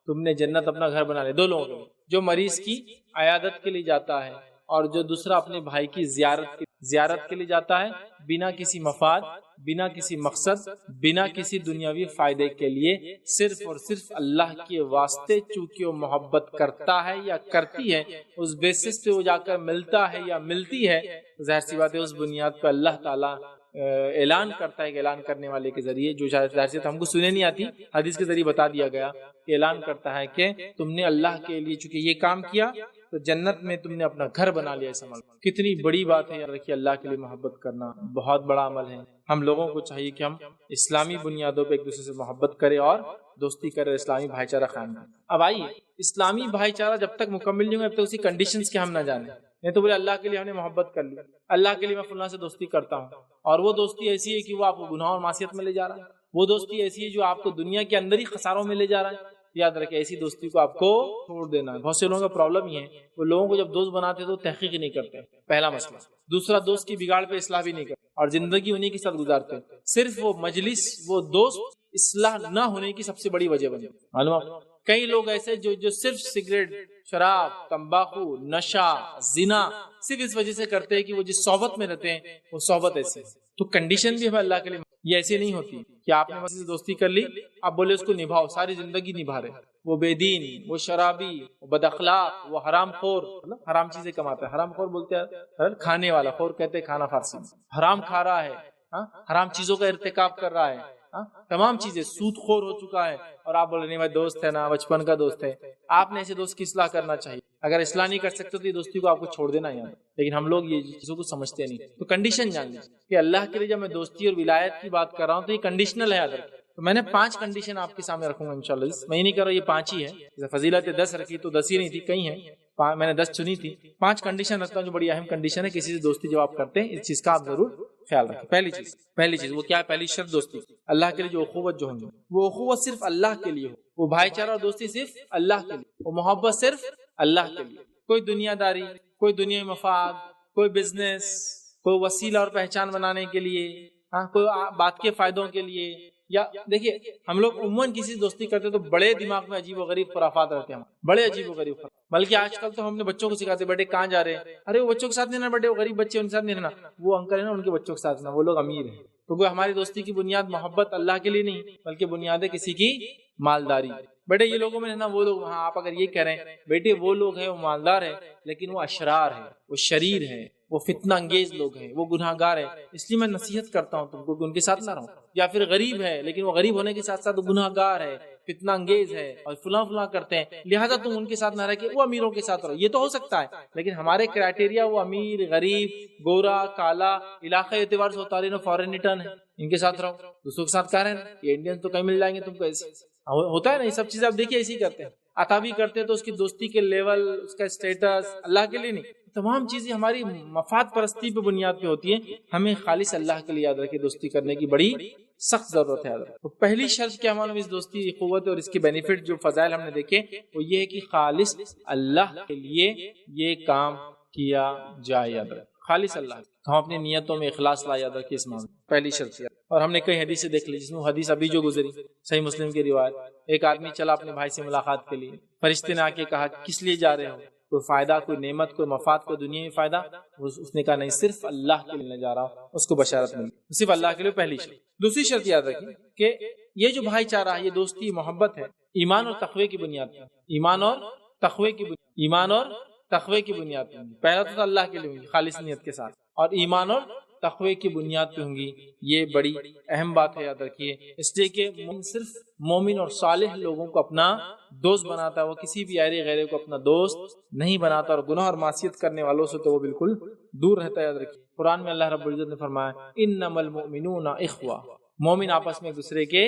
تم نے جنت اپنا گھر بنا لیا. دو لوگ, جو مریض کی عیادت کے لیے جاتا ہے اور جو دوسرا اپنے بھائی کی زیارت کے لیے جاتا ہے بنا کسی مفاد, بنا کسی مقصد, بنا کسی دنیاوی فائدے کے لیے, صرف اور صرف اللہ کے واسطے, چونکہ وہ محبت کرتا ہے یا کرتی ہے, اس بیسس پہ وہ جا کر ملتا ہے یا ملتی ہے. ظاہر سی بات ہے اس بنیاد پہ اللہ تعالیٰ اعلان کرتا ہے کہ اعلان کرنے والے کے ذریعے, جو ظاہر سی ہم کو سنے نہیں آتی, حدیث کے ذریعے بتا دیا گیا کہ اعلان کرتا ہے کہ تم نے اللہ کے لیے چونکہ یہ کام کیا تو جنت میں تم نے اپنا گھر بنا لیا. اس عمل کتنی بڑی بات ہے یار, رکھیے اللہ کے لیے محبت کرنا بہت بڑا عمل ہے. ہم لوگوں کو چاہیے کہ ہم اسلامی بنیادوں پہ ایک دوسرے سے محبت کریں اور دوستی کریں, اسلامی بھائی چارہ قائم کریں. اب آئیے, اسلامی بھائی چارہ جب تک مکمل نہیں ہوگا جب تک اسی کنڈیشنز کے ہم نہ جانیں. نہیں تو بولے اللہ کے لیے ہم نے محبت کر لی, اللہ کے لیے میں فلاں سے دوستی کرتا ہوں, اور وہ دوستی ایسی ہے کہ وہ آپ کو گناہ اور معصیت میں لے جا رہا ہے, وہ دوستی ایسی ہے جو آپ کو دنیا کے اندر ہی خساروں میں لے جا رہا ہے. یاد رکھیں ایسی دوستی کو آپ کو چھوڑ دینا ہے. بہت سے لوگوں کا پرابلم یہ ہے, وہ لوگوں کو جب دوست بناتے تو تحقیق نہیں کرتے, پہلا مسئلہ. دوسرا, دوست کی بگاڑ پہ اصلاح بھی نہیں کرتے اور زندگی انہیں کے ساتھ گزارتے. صرف وہ مجلس, وہ دوست اصلاح نہ ہونے کی سب سے بڑی وجہ بنی. معلوم کئی لوگ ایسے جو صرف سگریٹ, شراب, تمباکو, نشہ, زنا صرف اس وجہ سے کرتے ہیں کہ وہ جس صحبت میں رہتے ہیں وہ صحبت ایسے. تو کنڈیشن بھی ہے اللہ کے لیے, یہ ایسے نہیں ہوتی کہ آپ نے کسی سے دوستی کر لی, آپ بولے اس کو نبھاؤ, ساری زندگی نبھا رہے. وہ بے دین, وہ شرابی, وہ بد اخلاق, وہ حرام خور, حرام چیزیں کماتا ہے. حرام خور بولتے ہیں کھانے والا, خور کہتے ہیں کھانا فارسی, حرام کھا رہا ہے, حرام چیزوں کا ارتکاب کر رہا ہے, تمام چیزیں, سود خور ہو چکا ہے, اور آپ بول رہے نہیں بھائی دوست ہے نا, بچپن کا دوست ہے. آپ نے ایسے دوست کی اصلاح کرنا چاہیے. اگر اصلاح نہیں کر سکتے تو یہ دوستی کو آپ کو چھوڑ دینا ہے, لیکن ہم لوگ یہ چیزوں کو سمجھتے نہیں. تو کنڈیشن جان لیجیے کہ اللہ کے لیے جب میں دوستی اور ولایت کی بات کر رہا ہوں تو یہ کنڈیشنل ہے. ادھر تو میں نے 5 کنڈیشن آپ کے سامنے رکھوں گا انشاءاللہ. میں ہی نہیں کر رہا, یہ 5 ہی ہے. فضیلت 10 رکھی تو 10 ہی نہیں تھی, کئی ہیں, میں نے 10 چنی تھی. 5 کنڈیشن رکھتا ہوں جو بڑی اہم کنڈیشن ہے. کسی سے دوستی جب آپ کرتے ہیں اس چیز کا آپ ضرور خیال رکھیں. پہلی چیز وہ کیا ہے؟ پہلی شرط دوستی اللہ کے لیے. جو اخوت جو ہوں وہ اخوت صرف اللہ کے لیے ہو, وہ بھائی چارہ اور دوستی صرف اللہ کے لیے, وہ محبت صرف اللہ کے لیے. کوئی دنیا داری, کوئی دنیا مفاد, کوئی بزنس, کوئی وسیلہ اور پہچان بنانے کے لیے, کوئی بات کے فائدوں کے لیے. یا دیکھیے ہم لوگ عموماً کسی سے دوستی کرتے تو بڑے دماغ میں عجیب و غریب خرافات رہتے ہیں, بڑے عجیب و غریب خرافات. بلکہ آج کل تو ہم نے بچوں کو سکھاتے بیٹے کہاں جا رہے ہیں, ارے وہ بچوں کے ساتھ نہیں رہنا, بیٹے وہ غریب بچے ان کے ساتھ نہیں رہنا, وہ انکل ہے نا ان کے بچوں کے ساتھ رہنا, وہ لوگ امیر ہیں. تو کوئی ہماری دوستی کی بنیاد محبت اللہ کے لیے نہیں بلکہ بنیاد ہے کسی کی مالداری. بیٹے یہ لوگوں میں رہنا, وہ لوگ, ہاں آپ اگر یہ کہہ رہے ہیں بیٹے وہ لوگ ہیں وہ مالدار ہیں لیکن وہ اشرار ہیں, وہ شریر ہیں, وہ فتنہ انگیز لوگ ہیں, وہ گناہ گار ہیں, اس لیے میں نصیحت کرتا ہوں تم کو کہ ان کے ساتھ نہ رہو. یا پھر غریب ہے لیکن وہ غریب ہونے کے ساتھ ساتھ گناہ گار ہے, فتنہ انگیز ہے اور فلاں کرتے ہیں, لہٰذا تم ان کے ساتھ نہ رہ کے وہ امیروں کے ساتھ رہو. یہ تو ہو سکتا ہے لیکن ہمارے کرائٹیریا وہ امیر, غریب, گورا, کالا, علاقائی اعتبار سے اتارین فورن ریٹرن ہے, ان کے ساتھ رہو. دوسروں کے ساتھ کہہ رہے ہیں یہ انڈین تو کہیں مل جائیں گے تم کو, ایسے ہوتا ہے نا. یہ سب چیزیں آپ دیکھیے ایسے ہی کرتے ہیں. عطا بھی کرتے ہیں تو اس کی دوستی کے لیول، اس کا اسٹیٹس اللہ کے لیے نہیں، تمام چیزیں ہماری مفاد پرستی پہ بنیاد پہ ہوتی ہیں. ہمیں خالص اللہ کے لیے یاد رکھے دوستی کرنے کی بڑی سخت ضرورت ہے. تو پہلی شرط کیا معلوم اس دوستی کی قوت اور اس کے بینیفٹ جو فضائل ہم نے دیکھے وہ یہ ہے کہ خالص اللہ کے لیے یہ کام کیا جائے. یاد رکھے خالص اللہ، ہم اپنی نیتوں میں اخلاص لا. یاد رکھیے اس معاملے پہلی شرط. اور ہم نے کئی حدیثیں دیکھ لی، جس میں حدیث ابھی جو گزری صحیح مسلم کی روایت، ایک آدمی چلا اپنے بھائی سے ملاقات کے لیے، فرشتے نے آ کے کہا کس لیے جا رہے ہو؟ کوئی فائدہ، کوئی نعمت، کوئی مفاد، کوئی دنیا میں فائدہ؟ اس نے کہا نہیں، صرف اللہ کے لیے جا رہا ہوں. اس کو بشارت ملی، صرف اللہ کے لیے. پہلی شرط. دوسری شرط یاد رکھیے کہ یہ جو بھائی چارہ ہے، یہ دوستی محبت ہے ایمان اور تقوی کی بنیاد پر. ایمان اور تقوی کی بنیاد، ایمان اور تقوی کی بنیاد پر. پہلا تو اللہ کے لیے ہوگی خالص نیت کے ساتھ، اور ایمان اور تقوی کی بنیاد پہ ہوں گی. یہ بڑی اہم بات ہے، یاد رکھیے. اس لیے کہ صرف مومن اور صالح لوگوں کو اپنا دوست بناتا ہے، وہ کسی بھی ایرے غیرے کو اپنا دوست نہیں بناتا، اور گناہ اور معصیت کرنے والوں سے تو وہ بالکل دور رہتا ہے. یاد رکھیے قرآن میں اللہ رب العزت نے فرمایا انما المؤمنون اخوہ، مومن آپس میں ایک دوسرے کے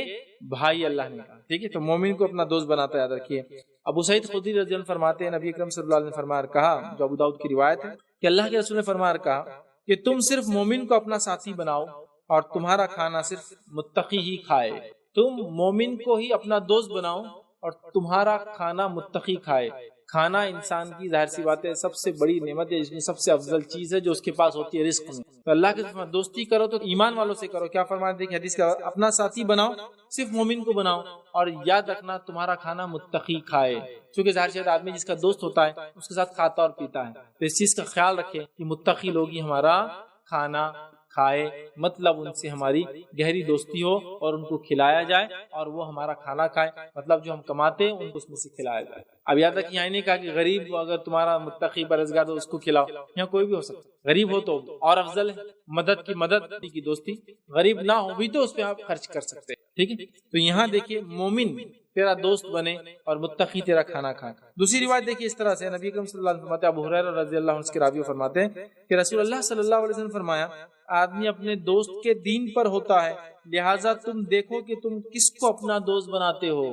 بھائی اللہ نے کہا. ٹھیک ہے، تو مومن کو اپنا دوست بناتا ہے. یاد رکھیے ابو سعید خدری رضی اللہ عنہ فرماتے ہیں نبی اکرم صلی اللہ علیہ وسلم نے فرمایا کہا، جو ابو داؤد کی روایت ہے، کہ اللہ کے رسول نے فرمایا کہا کہ تم صرف مومن کو اپنا ساتھی بناؤ اور تمہارا کھانا صرف متقی ہی کھائے. تم مومن کو ہی اپنا دوست بناؤ اور تمہارا کھانا متقی کھائے. کھانا انسان کی ظاہر سی بات ہے سب سے بڑی نعمت ہے، اس میں سب سے افضل چیز ہے جو اس کے پاس ہوتی ہے رزق میں. تو اللہ کے دوستی کرو تو ایمان والوں سے کرو. کیا فرمایا دیکھیں حدیث کا، اپنا ساتھی بناؤ، صرف مومن کو بناؤ، اور یاد رکھنا تمہارا کھانا متقی کھائے. چونکہ ظاہر سی آدمی جس کا دوست ہوتا ہے اس کے ساتھ کھاتا اور پیتا ہے، تو اس چیز کا خیال رکھے کہ متقی لوگ ہی ہمارا کھانا کھائے، مطلب ان سے ہماری گہری دوستی ہو اور ان کو کھلایا جائے، اور وہ ہمارا کھانا کھائے، مطلب جو ہم کماتے ہیں ان کو اس میں سے کھلایا جائے. اب یاد رکھیے یہاں نہیں کہا کہ غریب اگر تمہارا متقی پرہیزگار تو اس کو کھلاؤ، یہاں کوئی بھی ہو سکتا ہے، غریب ہو تو اور افضل ہے. مدد کی دوستی، غریب نہ ہو بھی تو اس پہ آپ خرچ کر سکتے ہیں. ٹھیک ہے، تو یہاں دیکھیے مومن تیرا دوست بنے اور متقی تیرا کھانا کھائے. دوسری روایت دیکھیے اس طرح سے، نبی اکرم صلی اللہ علیہ وسلم فرماتے ہیں، ابو ہریرہ رضی اللہ عنہ کے راوی فرماتے ہیں کہ رسول اللہ صلی اللہ علیہ وسلم فرمایا آدمی اپنے دوست کے دین پر ہوتا ہے، لہٰذا تم دیکھو کہ تم کس کو اپنا دوست بناتے ہو.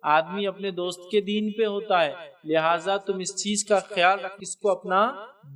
آدمی اپنے دوست کے دین پہ ہوتا ہے، لہٰذا تم اس چیز کا خیال رکھ کس کو اپنا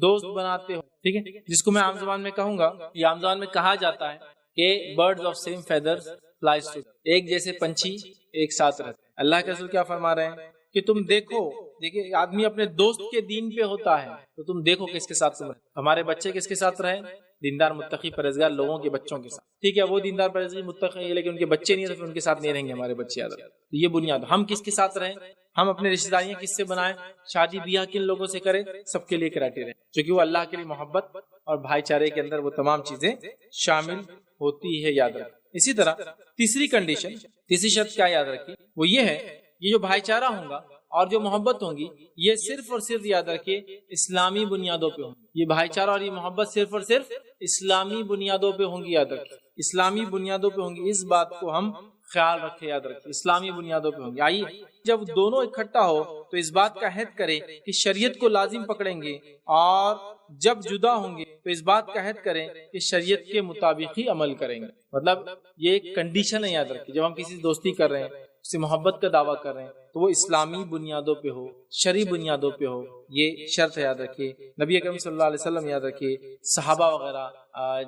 دوست بناتے ہو. ٹھیک ہے، جس کو میں عام زبان میں کہوں گا، یہ عام زبان میں کہا جاتا ہے کہ birds of same feathers fly together, ایک جیسے پنچھی ایک ساتھ رہتے. اللہ کے رسول کیا فرما رہے ہیں کہ تم دیکھیے آدمی اپنے دوست کے دین پہ ہوتا ہے تو تم دیکھو کس کے ساتھ تم رہے. ہمارے بچے کس کے ساتھ رہے؟ دیندار متقی پرہیزگار لوگوں کے بچوں کے ساتھ. ٹھیک ہے، وہ دیندار پرہیزگار متقی ہے لیکن ان کے بچے نہیں ہیں تو پھر ان کے ساتھ نہیں رہیں گے ہمارے بچے. یاد رکھیں یہ بنیاد. ہم کس کے ساتھ رہیں، ہم اپنے رشتہ داریاں کس سے بنائیں، شادی بیاہ کن لوگوں سے کریں، سب کے لیے کرائٹیریا ہے، کیونکہ وہ اللہ کے لیے محبت اور بھائی چارے کے اندر وہ تمام چیزیں شامل ہوتی ہے. یاد رکھیں. اسی طرح تیسری شرط کیا یاد رکھیے، وہ یہ ہے یہ جو بھائی چارہ ہوں گا اور جو محبت ہوں گی یہ صرف اور صرف یاد رکھیے اسلامی بنیادوں پہ ہوں گی. یہ بھائی چارہ اور یہ محبت صرف اور صرف اسلامی بنیادوں پہ ہوں گی. یاد رکھیے اسلامی بنیادوں پہ ہوں گی، اس بات کو ہم خیال رکھے. یاد رکھیے اسلامی بنیادوں پہ ہوں گی. آئیے جب دونوں اکٹھا ہو تو اس بات کا عہد کریں کہ شریعت کو لازم پکڑیں گے، اور جب جدا ہوں گے تو اس بات کا عہد کریں کہ شریعت کے مطابق ہی عمل کریں گے. مطلب یہ ایک کنڈیشن ہے. یاد رکھیے جب ہم کسی سے دوستی کر رہے ہیں، اس سے محبت کا دعویٰ کر رہے ہیں تو وہ اسلامی بنیادوں پہ ہو، شرعی بنیادوں پہ ہو. یہ شرط ہے. یاد رکھیے نبی اکرم صلی اللہ علیہ وسلم، یاد رکھیے صحابہ وغیرہ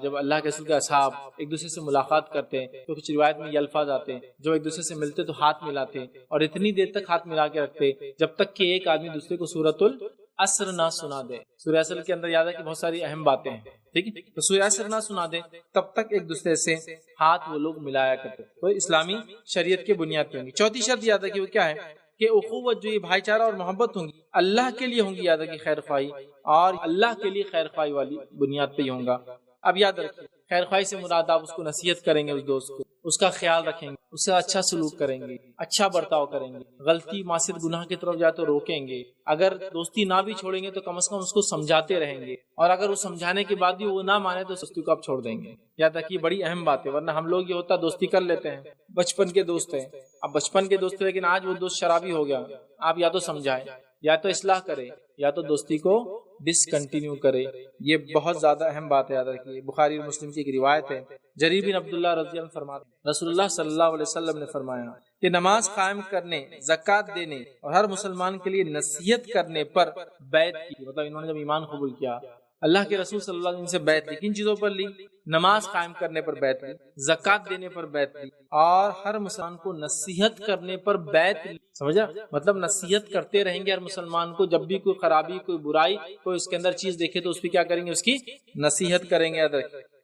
جب اللہ کے رسول کے اصحاب ایک دوسرے سے ملاقات کرتے ہیں تو کچھ روایت میں یہ الفاظ آتے ہیں، جو ایک دوسرے سے ملتے تو ہاتھ ملاتے اور اتنی دیر تک ہاتھ ملا کے رکھتے جب تک کہ ایک آدمی دوسرے کو سورۃ العصر نہ سنا دے. سورہ عصر کے اندر یاد ہے کہ بہت ساری اہم باتیں ہیں. ٹھیک ہے، تو سورہ عصر نہ سنا دے تب تک ایک دوسرے سے ہاتھ وہ لوگ ملایا کرتے. تو اسلامی شریعت کے بنیاد پہ ہوں گی. چوتھی شرط یاد ہے کہ وہ کیا ہے کہ اخوت، جو یہ بھائی چارہ اور محبت ہوں گی اللہ کے لیے ہوں گی. یاد رکھیے خیر خواہی، اور اللہ کے لیے خیر خواہی والی بنیاد پہ ہی ہوں گا. اب یاد رکھیے خیر خواہی سے مراد آپ اس کو نصیحت کریں گے، اس دوست کو اس کا خیال رکھیں گے، اس سے اچھا سلوک کریں گے، اچھا برتاؤ کریں گے، غلطی معصیت گناہ کی طرف جائے تو روکیں گے. اگر دوستی نہ بھی چھوڑیں گے تو کم از کم اس کو سمجھاتے رہیں گے، اور اگر وہ سمجھانے کے بعد بھی وہ نہ مانے تو دوستی کو آپ چھوڑ دیں گے. یاد رکھیے بڑی اہم بات ہے، ورنہ ہم لوگ یہ ہوتا دوستی کر لیتے ہیں، بچپن کے دوست ہیں، اب بچپن کے دوست لیکن آج وہ دوست شرابی ہو گیا. آپ یا تو سمجھائیں، یا تو اصلاح کرے، یا تو دوستی کو ڈسکنٹینیو کرے. یہ بہت زیادہ اہم بات ہے. یاد رکھیے بخاری اور مسلم کی ایک روایت ہے، جریر بن عبداللہ رضی اللہ عنہ فرماتے ہیں رسول اللہ صلی اللہ علیہ وسلم نے فرمایا کہ نماز قائم کرنے، زکوٰۃ دینے اور ہر مسلمان کے لیے نصیحت کرنے پر بیعت کی۔ مطلب انہوں نے جب ایمان قبول کیا، اللہ کے رسول صلی اللہ علیہ وسلم سے بیعت لی، کن چیزوں پر لی؟ نماز قائم کرنے پر بیعت لی، زکوٰۃ دینے پر بیعت لی، اور ہر مسلمان کو نصیحت کرنے پر بیعت لی۔ سمجھا؟ مطلب نصیحت کرتے رہیں گے ہر مسلمان کو، جب بھی کوئی خرابی، کوئی برائی، کوئی اس کے اندر چیز دیکھے تو اس پہ کیا کریں گے؟ اس کی نصیحت کریں گے۔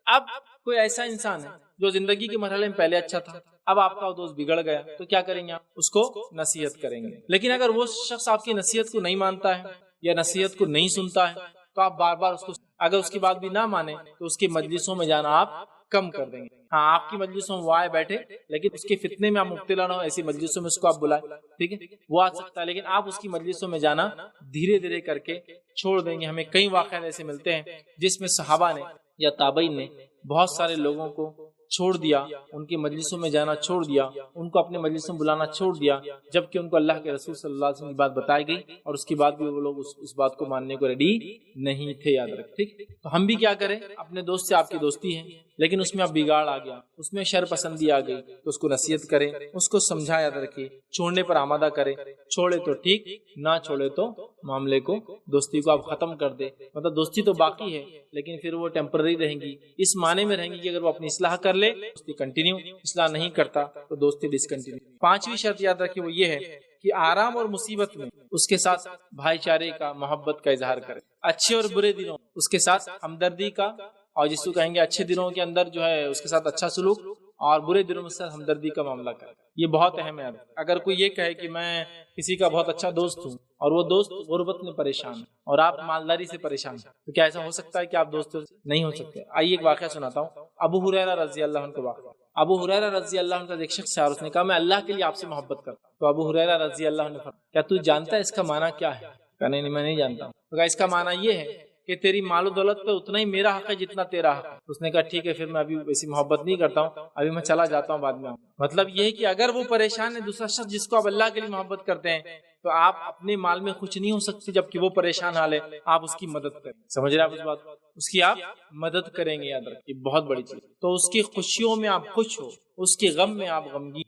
اب کوئی ایسا انسان ہے جو زندگی کے مرحلے میں پہلے اچھا تھا، اب آپ کا دوست بگڑ گیا، تو کیا کریں گے؟ آپ اس کو نصیحت کریں گے۔ لیکن اگر وہ شخص آپ کی نصیحت کو نہیں مانتا ہے یا نصیحت کو نہیں سنتا ہے تو آپ بار بار اس کو، اگر اس کی بات بھی نہ مانے تو اس کی مجلسوں میں جانا آپ کم کر دیں گے۔ ہاں، آپ کی مجلسوں میں وہ آئے بیٹھے، لیکن اس کے فتنے میں آپ مبتلا نہ ہو، ایسی مجلسوں میں اس کو آپ بلائیں، ٹھیک ہے؟ وہ آ سکتا ہے، لیکن آپ اس کی مجلسوں میں جانا دھیرے دھیرے کر کے چھوڑ دیں گے۔ ہمیں کئی واقعات ایسے ملتے ہیں جس میں صحابہ نے یا تابعین نے بہت سارے لوگوں کو چھوڑ دیا، ان کی مجلسوں میں جانا چھوڑ دیا، ان کو اپنے مجلسوں میں بلانا چھوڑ دیا، جبکہ ان کو اللہ کے رسول صلی اللہ علیہ وسلم کی بات بتائی گئی اور اس کے بعد بھی وہ لوگ اس بات کو ماننے کو ریڈی نہیں تھے۔ یاد رکھ، ٹھیک؟ تو ہم بھی کیا کریں؟ اپنے دوست سے آپ کی دوستی ہے لیکن اس میں اب بگاڑ آ گیا، اس میں شر پسندی آ گئی، تو اس کو نصیحت کریں، اس کو سمجھا، یاد رکھیے، چھوڑنے پر آمادہ کریں، چھوڑے تو ٹھیک، نہ چھوڑے تو معاملے کو، دوستی کو آپ ختم کر دیں۔ مطلب دوستی تو باقی ہے لیکن پھر وہ ٹیمپرری رہیں گی، اس معنی میں رہیں گی کہ اگر وہ اپنی اصلاح کر لے دوستی کنٹینیو، اصلاح نہیں کرتا تو دوستی ڈسکنٹینیو۔ پانچویں شرط یاد رکھیے، وہ یہ ہے کہ آرام اور مصیبت میں اس کے ساتھ بھائی چارے کا، محبت کا اظہار کرے، اچھے اور برے دنوں اس کے ساتھ ہمدردی کا، اور جس کو کہیں گے اچھے دنوں کے اندر جو ہے اس کے ساتھ اچھا سلوک، اور برے دنوں میں ساتھ ہمدردی کا معاملہ کرے۔ یہ بہت اہم ہے۔ اگر کوئی یہ کہے کہ میں کسی کا بہت اچھا دوست ہوں اور وہ دوست غربت میں پریشان ہے اور آپ مالداری سے پریشان ہیں، تو کیا ایسا ہو سکتا ہے کہ آپ دوست نہیں ہو سکتے؟ آئیے ایک واقعہ سناتا ہوں، ابو ہریرہ رضی اللہ عنہ کا واقعہ۔ ابو ہریرہ رضی اللہ عنہ کا ایک شخص ہے اور اس نے کہا میں اللہ کے لیے آپ سے محبت کرتا ہوں۔ تو ابو ہریرہ رضی اللہ عنہ نے فرمایا کیا تو جانتا ہے اس کا معنی کیا ہے؟ کہا نہیں میں نہیں جانتا ہوں۔ تو کہا اس کا معنی یہ ہے کہ تیری مال و دولت پہ اتنا ہی میرا حق ہے جتنا تیرا حق ہے۔ اس نے کہا ٹھیک ہے، پھر میں ابھی ویسی محبت نہیں کرتا ہوں، ابھی میں چلا جاتا ہوں، بعد میں آؤں۔ مطلب یہ ہے کہ اگر وہ پریشان ہے، دوسرا شخص جس کو آپ اللہ کے لیے محبت کرتے ہیں، تو آپ اپنے مال میں خوش نہیں ہو سکتے جبکہ وہ پریشان حال ہے، آپ اس کی مدد کریں۔ سمجھ رہے آپ اس بات؟ اس کی آپ مدد کریں گے، یاد رکھیے، بہت بڑی چیز۔ تو اس کی خوشیوں میں آپ خوش ہو، اس کے غم میں آپ غمگین،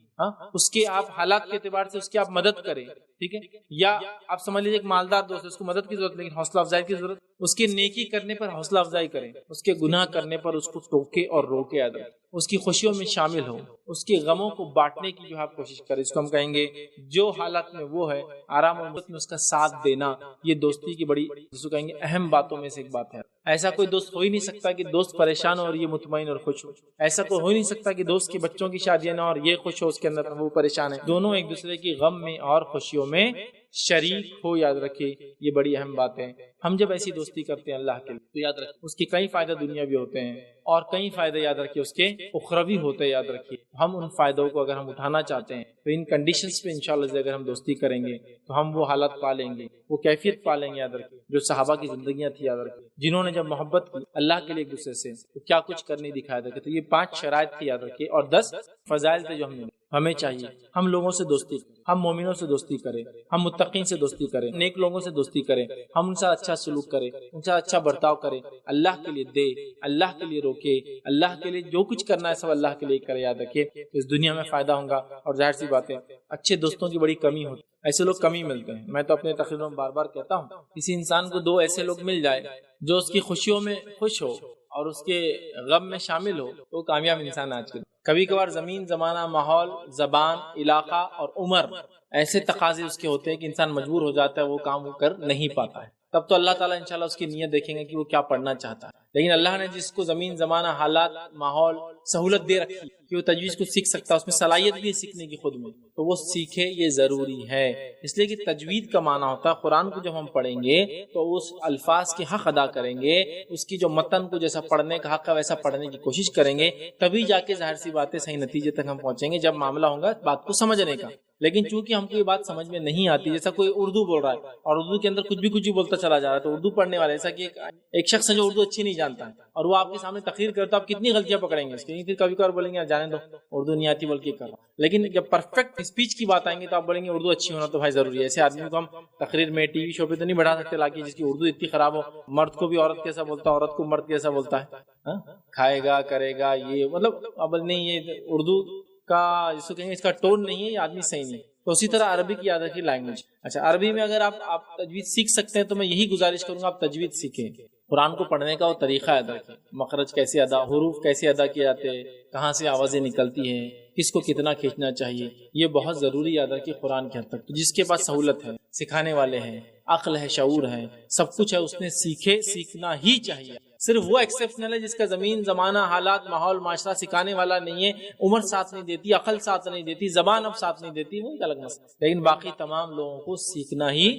اس کے آپ حالات کے اعتبار سے اس کی آپ مدد کریں، ٹھیک ہے؟ یا آپ سمجھ لیجیے ایک مالدار دوست ہے، اس کو مدد کی ضرورت لیکن حوصلہ افزائی کی ضرورت، اس کے نیکی کرنے پر حوصلہ افزائی کریں، اس کے گناہ کرنے پر اس کو ٹوکے اور روکے، یاد رکھیں، اس کی خوشیوں میں شامل ہو، اس کے غموں کو بانٹنے کی جو آپ کوشش کریں۔ اس کو ہم کہیں گے جو حالت میں وہ ہے، آرام اور مت میں اس کا ساتھ دینا، یہ دوستی کی بڑی، جس کو کہیں گے اہم باتوں میں سے ایک بات ہے۔ ایسا کوئی دوست ہو ہی نہیں سکتا کہ دوست پریشان ہو اور یہ مطمئن اور خوش ہو، ایسا کوئی ہو ہی نہیں سکتا کہ دوست کے بچوں کی شادیاں نہ اور یہ خوش ہو اس کے اندر وہ پریشان ہے، دونوں ایک دوسرے کی غم میں اور خوشیوں میں شریک ہو، یاد رکھیے، یہ بڑی اہم بات ہے۔ ہم جب ایسی دوستی کرتے ہیں اللہ کے لیے تو یاد رکھیں اس کے کئی فائدے دنیاوی ہوتے ہیں اور کئی فائدے یاد رکھیے اس کے اخروی ہوتے ہیں، یاد رکھیے۔ ہم ان فائدوں کو اگر ہم اٹھانا چاہتے ہیں تو ان کنڈیشنز پہ انشاءاللہ اگر ہم دوستی کریں گے تو ہم وہ حالت پا لیں گے، وہ کیفیت پا لیں گے، یاد رکھیے، جو صحابہ کی زندگیاں تھی، یاد رکھیے، جنہوں نے جب محبت کی اللہ کے لیے ایک دوسرے سے تو کیا کچھ کرنے دکھایا تھا۔ تو یہ 5 شرائط تھی، یاد رکھیے، اور 10 فضائل تھے جو ہمیں چاہیے۔ ہم لوگوں سے دوستی کریں، ہم مومنوں سے دوستی کریں، ہم متقین سے دوستی کریں، نیک لوگوں سے دوستی کریں، ہم ان سے اچھا سلوک کریں، ان سے اچھا برتاؤ کریں، اللہ کے لیے دے، اللہ کے لیے روکے، اللہ کے لیے جو کچھ کرنا ہے سب اللہ کے لیے کرے، یاد رکھیے، تو اس دنیا میں فائدہ ہوگا۔ اور ظاہر سی بات ہے اچھے دوستوں کی بڑی کمی ہوتی ہے، ایسے لوگ کمی ملتے ہیں۔ میں تو اپنے تقریروں میں بار بار کہتا ہوں، کسی انسان کو 2 ایسے لوگ مل جائے جو اس کی خوشیوں میں خوش ہو اور اس کے غم میں شامل ہو تو کامیاب انسان آج کل۔ کبھی کبھار زمین، زمانہ، ماحول، زبان، علاقہ اور عمر ایسے تقاضے اس کے ہوتے ہیں کہ انسان مجبور ہو جاتا ہے، وہ کام وہ کر نہیں پاتا ہے، تب تو اللہ تعالیٰ انشاءاللہ اس کی نیت دیکھیں گے کہ وہ کیا پڑھنا چاہتا ہے۔ لیکن اللہ نے جس کو زمین، زمانہ، حالات، ماحول، سہولت دے رکھی کہ وہ تجویز کو سیکھ سکتا ہے، اس میں صلاحیت بھی ہے سیکھنے کی خود میں، تو وہ سیکھے، یہ ضروری ہے۔ اس لیے کہ تجوید کا معنی ہوتا ہے قرآن کو جب ہم پڑھیں گے تو اس الفاظ کے حق ادا کریں گے، اس کی جو متن کو جیسا پڑھنے کا حق ہے ویسا پڑھنے کی کوشش کریں گے، تبھی جا کے ظاہر سی باتیں صحیح نتیجے تک ہم پہنچیں گے جب معاملہ ہوگا بات کو سمجھنے کا۔ لیکن چونکہ ہم کو یہ بات سمجھ میں نہیں آتی، جیسا کوئی اردو بول رہا ہے اور اردو کے اندر کچھ بھی بولتا چلا جا رہا ہے، تو اردو پڑھنے والے، ایسا کہ ایک شخص ہے جو اردو اچھی نہیں جانتا ہے اور وہ آپ کے سامنے تقریر کرتا ہے، آپ کتنی غلطیاں پکڑیں گے اس کی، پھر کبھی کبھار بولیں گے جانے دو اردو نہیں آتی بول کے کر رہا ہوں۔ لیکن جب پرفیکٹ اسپیچ کی بات آئیں گے تو آپ بولیں گے اردو اچھی ہونا تو بھائی ضروری ہے۔ ایسے آدمی کو ہم تقریر میں ٹی وی شو پہ تو نہیں بڑھا سکتے لا کے جس کی اردو اتنی خراب ہو، مرد کو بھی عورت کیسا بولتا ہے، عورت کو مرد کیسا بولتا ہے، کھائے گا کرے گا، یہ مطلب اب نہیں، یہ اردو کا جس کو کہیں گے اس کا ٹون نہیں ہے، یہ آدمی صحیح نہیں. تو اسی طرح عربی کی یاد رکھیے لینگویج. اچھا عربی میں اگر آپ تجوید سیکھ سکتے ہیں تو میں یہی گزارش کروں گا آپ تجوید سیکھیں. قرآن کو پڑھنے کا وہ طریقہ یاد رکھیں، مخرج کیسے ادا، حروف کیسے ادا کیے جاتے ہیں، کہاں سے آوازیں نکلتی ہیں، کس کو کتنا کھینچنا چاہیے، یہ بہت ضروری یاد رکھیے قرآن کے حد تک. تو جس کے پاس سہولت ہے، سکھانے والے ہیں، عقل ہے، شعور ہے، سب کچھ ہے، اس نے سیکھنا ہی چاہیے. صرف وہ ایکسیپشنل ہے جس کا زمین زمانہ حالات ماحول معاشرہ سکھانے والا نہیں ہے، عمر ساتھ نہیں دیتی، عقل ساتھ نہیں دیتی، زبان اب ساتھ نہیں دیتی، وہ ایک الگ مسئلہ. لیکن باقی تمام لوگوں کو سیکھنا ہی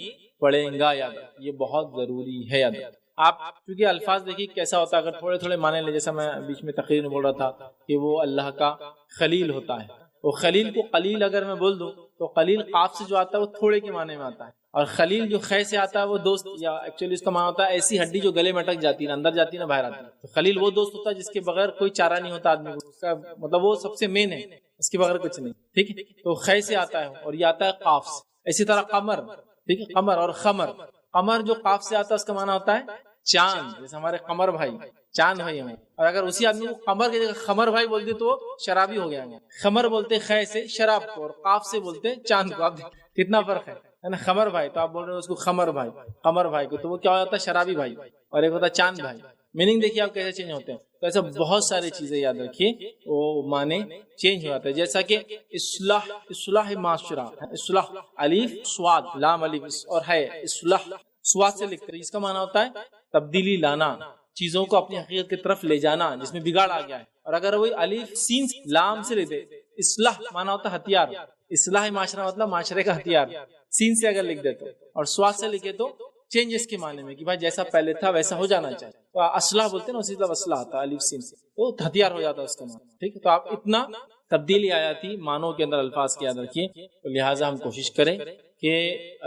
پڑے گا. یاد یہ بہت ضروری ہے. یاد آپ کیونکہ الفاظ دیکھیے کیسا ہوتا ہے، اگر تھوڑے تھوڑے معنی لیں، جیسا میں بیچ میں تقریر میں بول رہا تھا کہ وہ اللہ کا خلیل ہوتا ہے. وہ خلیل کو قلیل اگر میں بول دوں تو قلیل قاف سے جو آتا ہے وہ تھوڑے کے معنی میں آتا ہے، اور خلیل جو خے سے آتا ہے وہ دوست، یا ایکچولی اس کا معنی ہوتا ہے ایسی ہڈی جو گلے میں اٹک جاتی ہے، نہ اندر جاتی ہے نہ باہر آتی ہے. تو خلیل وہ دوست ہوتا ہے جس کے بغیر کوئی چارہ نہیں ہوتا آدمی کو، اس کا مطلب وہ سب سے مین ہے، اس کے بغیر کچھ نہیں. ٹھیک ہے، تو خے سے آتا ہے اور یہ آتا ہے قاف سے. اسی طرح قمر، ٹھیک ہے، قمر اور خمر. قمر جو قاف سے آتا ہے اس کا معنی ہوتا ہے چاند، جیسے ہمارے قمر بھائی چاند بھائی ہمیں. اور اگر اسی آدمی کو قمر کی جگہ خمر بھائی بول دے تو وہ شرابی ہو گیا. خمر بولتے خے سے شراب کو، اور قاف سے بولتے چاند کو. اب کتنا فرق ہے نا، خمر بھائی تو آپ بول رہے ہو اس کو خمر بھائی، قمر بھائی کو تو وہ کیا ہوتا ہے شرابی بھائی، اور ایک ہوتا ہے چاند بھائی. میننگ دیکھیے آپ کیسے چینج ہوتے ہیں. تو ایسا بہت ساری چیزیں یاد رکھیے وہ معنی چینج ہو جاتا ہے. جیسا کہ اصلاح معاشرہ، اصلاح الف صاد لام الف اور ہے اصلاح سواد سے لکھتے ہیں، اس کا معنی ہوتا ہے تبدیلی لانا، چیزوں کو اپنی حقیقت کی طرف لے جانا جس میں بگاڑ آ گیا ہے. اور اگر وہی الف سین لام سے لیتے، اصلاح معنی ہوتا ہے ہتھیار، اصلاح معاشرہ مطلب معاشرے کا ہتھیار، سین سے اگر لکھ دیتے اور سواد سے لکھے تو چینجز کے معنی میں کہ بھائی جیسا پہلے تھا ویسا ہو جانا چاہیے. تو اصلاح بولتے ہیں نا، اسی طرح اصلاح آتا ہے الف سین سے، تو ہتھیار ہو جاتا ہے اس کا معنی. ٹھیک ہے، تو آپ اتنا تبدیلی آیا تھی معنوں کے اندر الفاظ کی یاد رکھیے. تو لہٰذا ہم کوشش کریں کہ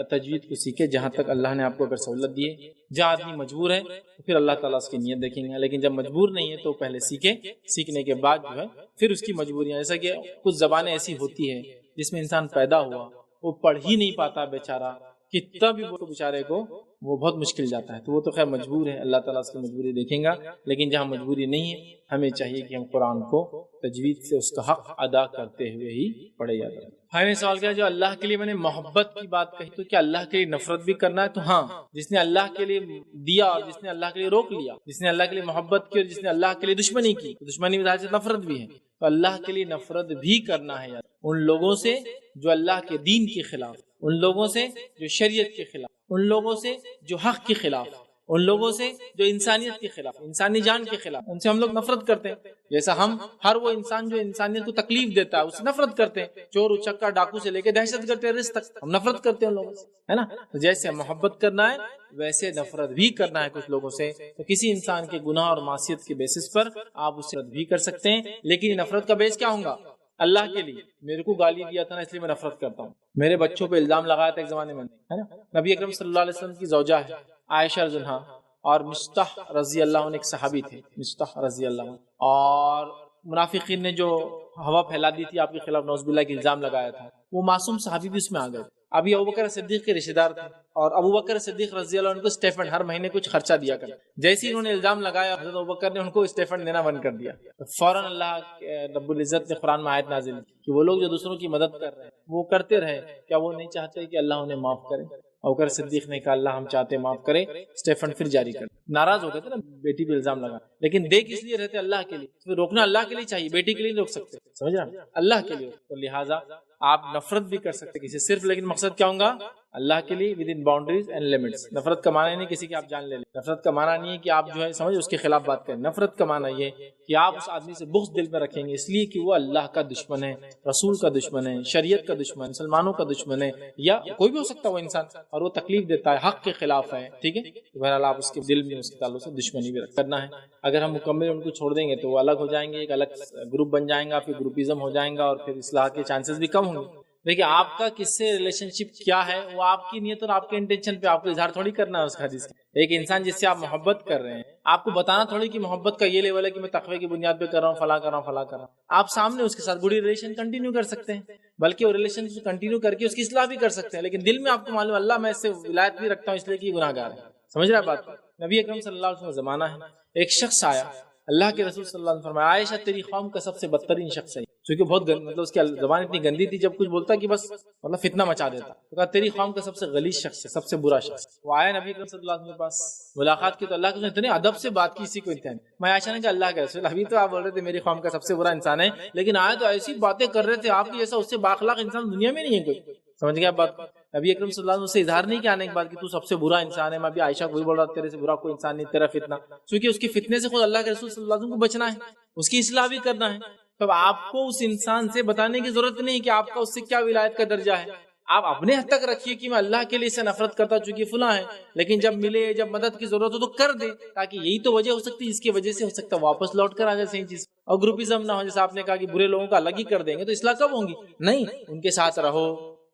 تجوید کو سیکھے جہاں تک اللہ نے آپ کو اگر سہولت دی ہے. جہاں آدمی مجبور ہے تو پھر اللہ تعالیٰ اس کی نیت دیکھیں گے، لیکن جب مجبور نہیں ہے تو پہلے سیکھے، سیکھنے کے بعد جو ہے پھر اس کی مجبوریاں، جیسا کہ کچھ زبانیں ایسی ہوتی ہے جس میں انسان پیدا ہوا وہ پڑھ ہی نہیں پاتا بیچارہ، کتنا بھی وہ بیچارے کو وہ بہت مشکل جاتا ہے، تو وہ تو خیر مجبور ہے، اللہ تعالیٰ اس کی مجبوری دیکھیں گا. لیکن جہاں مجبوری نہیں ہے ہمیں چاہیے کہ ہم قرآن کو تجوید سے اس کا حق ادا کرتے ہوئے ہی پڑھے جاتے ہیں. ہاں نے سوال کیا جو اللہ کے لیے میں نے محبت کی بات کہی تو کیا اللہ کے لیے نفرت بھی کرنا ہے؟ تو ہاں، جس نے اللہ کے لیے دیا اور جس نے اللہ کے لیے روک لیا، جس نے اللہ کے لیے محبت کی اور جس نے اللہ کے لیے دشمنی کی، دشمنی میں ظاہر سے نفرت بھی ہے، تو اللہ کے لیے نفرت بھی کرنا ہے. ان لوگوں سے جو اللہ کے دین کے خلاف، ان لوگوں سے جو شریعت کے خلاف، ان لوگوں سے جو حق کے خلاف، ان لوگوں سے جو انسانیت کے خلاف، انسانی جان کے خلاف، ان سے ہم لوگ نفرت کرتے ہیں. جیسا ہم ہر وہ انسان جو انسانیت کو تکلیف دیتا ہے اس سے نفرت کرتے ہیں، چور اچکا ڈاکو سے لے کے دہشت گرد ٹیررسٹ تک ہم نفرت کرتے ہیں ان لوگوں سے، ہے نا. تو جیسے محبت کرنا ہے ویسے نفرت بھی کرنا ہے کچھ لوگوں سے. تو کسی انسان کے گناہ اور معصیت کے بیسس پر آپ اس سے نفرت بھی کر سکتے ہیں، لیکن نفرت کا بیس کیا ہوگا؟ اللہ کے لیے میرے کو گالی دیا تھا نا اس لیے میں نفرت کرتا ہوں، میرے بچوں پہ الزام لگایا تھا ایک زمانے میں، ہے نا. نبی اکرم صلی اللہ علیہ وسلم کی زوجہ ہے عائشہ رضی اللہ عنہا، اور مستح رضی اللہ عنہ ایک صحابی تھے، مستح رضی اللہ عنہ. اور منافقین نے جو ہوا پھیلا دی تھی آپ کے خلاف، نعوذ باللہ کی الزام لگایا تھا، وہ معصوم صحابی بھی اس میں آ گئے. ابھی ابوبکر صدیق کے رشتہ دار تھے، اور ابوبکر صدیق رضی اللہ عنہ کو اسٹیفن ہر مہینے کچھ خرچہ دیا کر. جیسے ہی انہوں نے الزام لگایا حضرت ابوبکر نے ان کو اسٹیفن دینا بند کر دیا. فوراً اللہ رب العزت نے قرآن میں آیت نازل کی کہ وہ لوگ جو دوسروں کی مدد کر رہے ہیں وہ کرتے رہے، کیا وہ نہیں چاہتے کہ اللہ انہیں معاف کرے؟ ابوبکر صدیق نے کہا اللہ ہم چاہتے معاف کرے. اسٹیفن پھر جاری کر، ناراض ہو گئے تھے نا بیٹی پہ الزام لگا، لیکن دیکھ اس لیے رہتے اللہ کے لیے، تو روکنا اللہ کے لیے چاہیے، بیٹی کے لیے نہیں روک سکتے، سمجھ رہے اللہ کے لیے. تو لہٰذا آپ نفرت بھی کر سکتے کسی صرف، لیکن مقصد کیا ہوگا؟ اللہ کے لیے with in boundaries and limits. نفرت کا معنی نہیں کسی کی آپ جان لے لیں، نفرت کا معنی نہیں ہے کہ آپ جو ہے سمجھ اس کے خلاف بات کریں. نفرت کا معنی یہ کہ آپ اس آدمی سے بغض دل میں رکھیں گے اس لیے کہ وہ اللہ کا دشمن ہے، رسول کا دشمن ہے، شریعت کا دشمن، مسلمانوں کا دشمن ہے، یا کوئی بھی ہو سکتا ہے وہ انسان، اور وہ تکلیف دیتا ہے، حق کے خلاف ہے. ٹھیک ہے، بہرحال آپ اس کے دل میں اس کے تعلق سے دشمنی بھی کرنا ہے. اگر ہم مکمل ان کو چھوڑ دیں گے تو وہ الگ ہو جائیں گے، ایک الگ گروپ بن جائیں گا، پھر گروپزم ہو جائیں گا، اور پھر اصلاح کے چانسز بھی کم ہوں گے. دیکھیں آپ کا کس سے ریلیشن شپ کیا ہے، وہ آپ کی نیت اور آپ کے انٹینشن پہ، آپ کو اظہار تھوڑی کرنا ہے اس حدیث کا. ایک انسان جس سے آپ محبت کر رہے ہیں، آپ کو بتانا تھوڑی کہ محبت کا یہ لیول ہے کہ میں تقوی کی بنیاد پہ کر رہا ہوں، فلاں کر رہا ہوں، فلاں کر رہا ہوں. آپ سامنے اس کے ساتھ گڈ ریلیشن کنٹینیو کر سکتے ہیں، بلکہ وہ ریلیشن کنٹینیو کر کے اس کی اصلاح بھی کر سکتے ہیں، لیکن دل میں آپ کو معلوم اللہ میں اس سے ولایت بھی رکھتا ہوں اس لیے کہ گناہ گار ہے. سمجھ رہے ہیں بات؟ نبی اکرم صلی اللہ علیہ وسلم زمانہ ہے، ایک شخص آیا، اللہ کے رسول صلی اللہ علیہ وسلم فرمایا عائشہ تیری قوم کا سب سے بدترین شخص ہے. چونکہ بہت مطلب اس کی زبان اتنی گندی تھی، جب کچھ بولتا کہ بس مطلب فتنہ مچا دیتا. تو کہا تیری قوم کا سب سے غلیظ شخص ہے، سب سے برا شخص. وہ آیا نبی کریم صلی اللہ علیہ وسلم کے پاس ملاقات کی، تو اللہ کے اتنے ادب سے بات کی، اسی کو انتہا. میں عائشہ نے کہا اللہ کے رسول ابھی تو آپ بول رہے تھے میری قوم کا سب سے برا انسان ہے، لیکن آئے تو ایسی باتیں کر رہے تھے آپ کی جیسا اس سے بااخلاق انسان دنیا میں نہیں ہے کوئی. سمجھ گیا بات؟ نبی اکرم صلی اللہ علیہ وسلم سے اظہار نہیں کیا آنے کے بعد کہ تو سب سے برا انسان ہے. میں بھی عائشہ کو بھی بول رہا تیرے سے برا کوئی انسان نہیں، تیرا فتنہ. کیونکہ اس کے فتنے سے خود اللہ کے رسول صلی اللہ علیہ وسلم کو بچنا ہے، اس کی اصلاح بھی کرنا ہے. تب آپ کو اس انسان سے بتانے کی ضرورت نہیں کہ آپ کا اس سے کیا ولایت کا درجہ ہے. آپ اپنے حد تک رکھیے کہ میں اللہ کے لیے اسے نفرت کرتا چونکہ فلاں ہے، لیکن جب ملے، جب مدد کی ضرورت ہو تو کر دے، تاکہ یہی تو وجہ ہو سکتی ہے جس کی وجہ سے ہو سکتا ہے واپس لوٹ کر آ جائے صحیح چیز. اور گروپزم نہ ہو، جیسے آپ نے کہا کہ برے لوگوں کا الگ ہی کر دیں گے تو اصلاح کب ہوں گی؟ نہیں، ان کے ساتھ رہو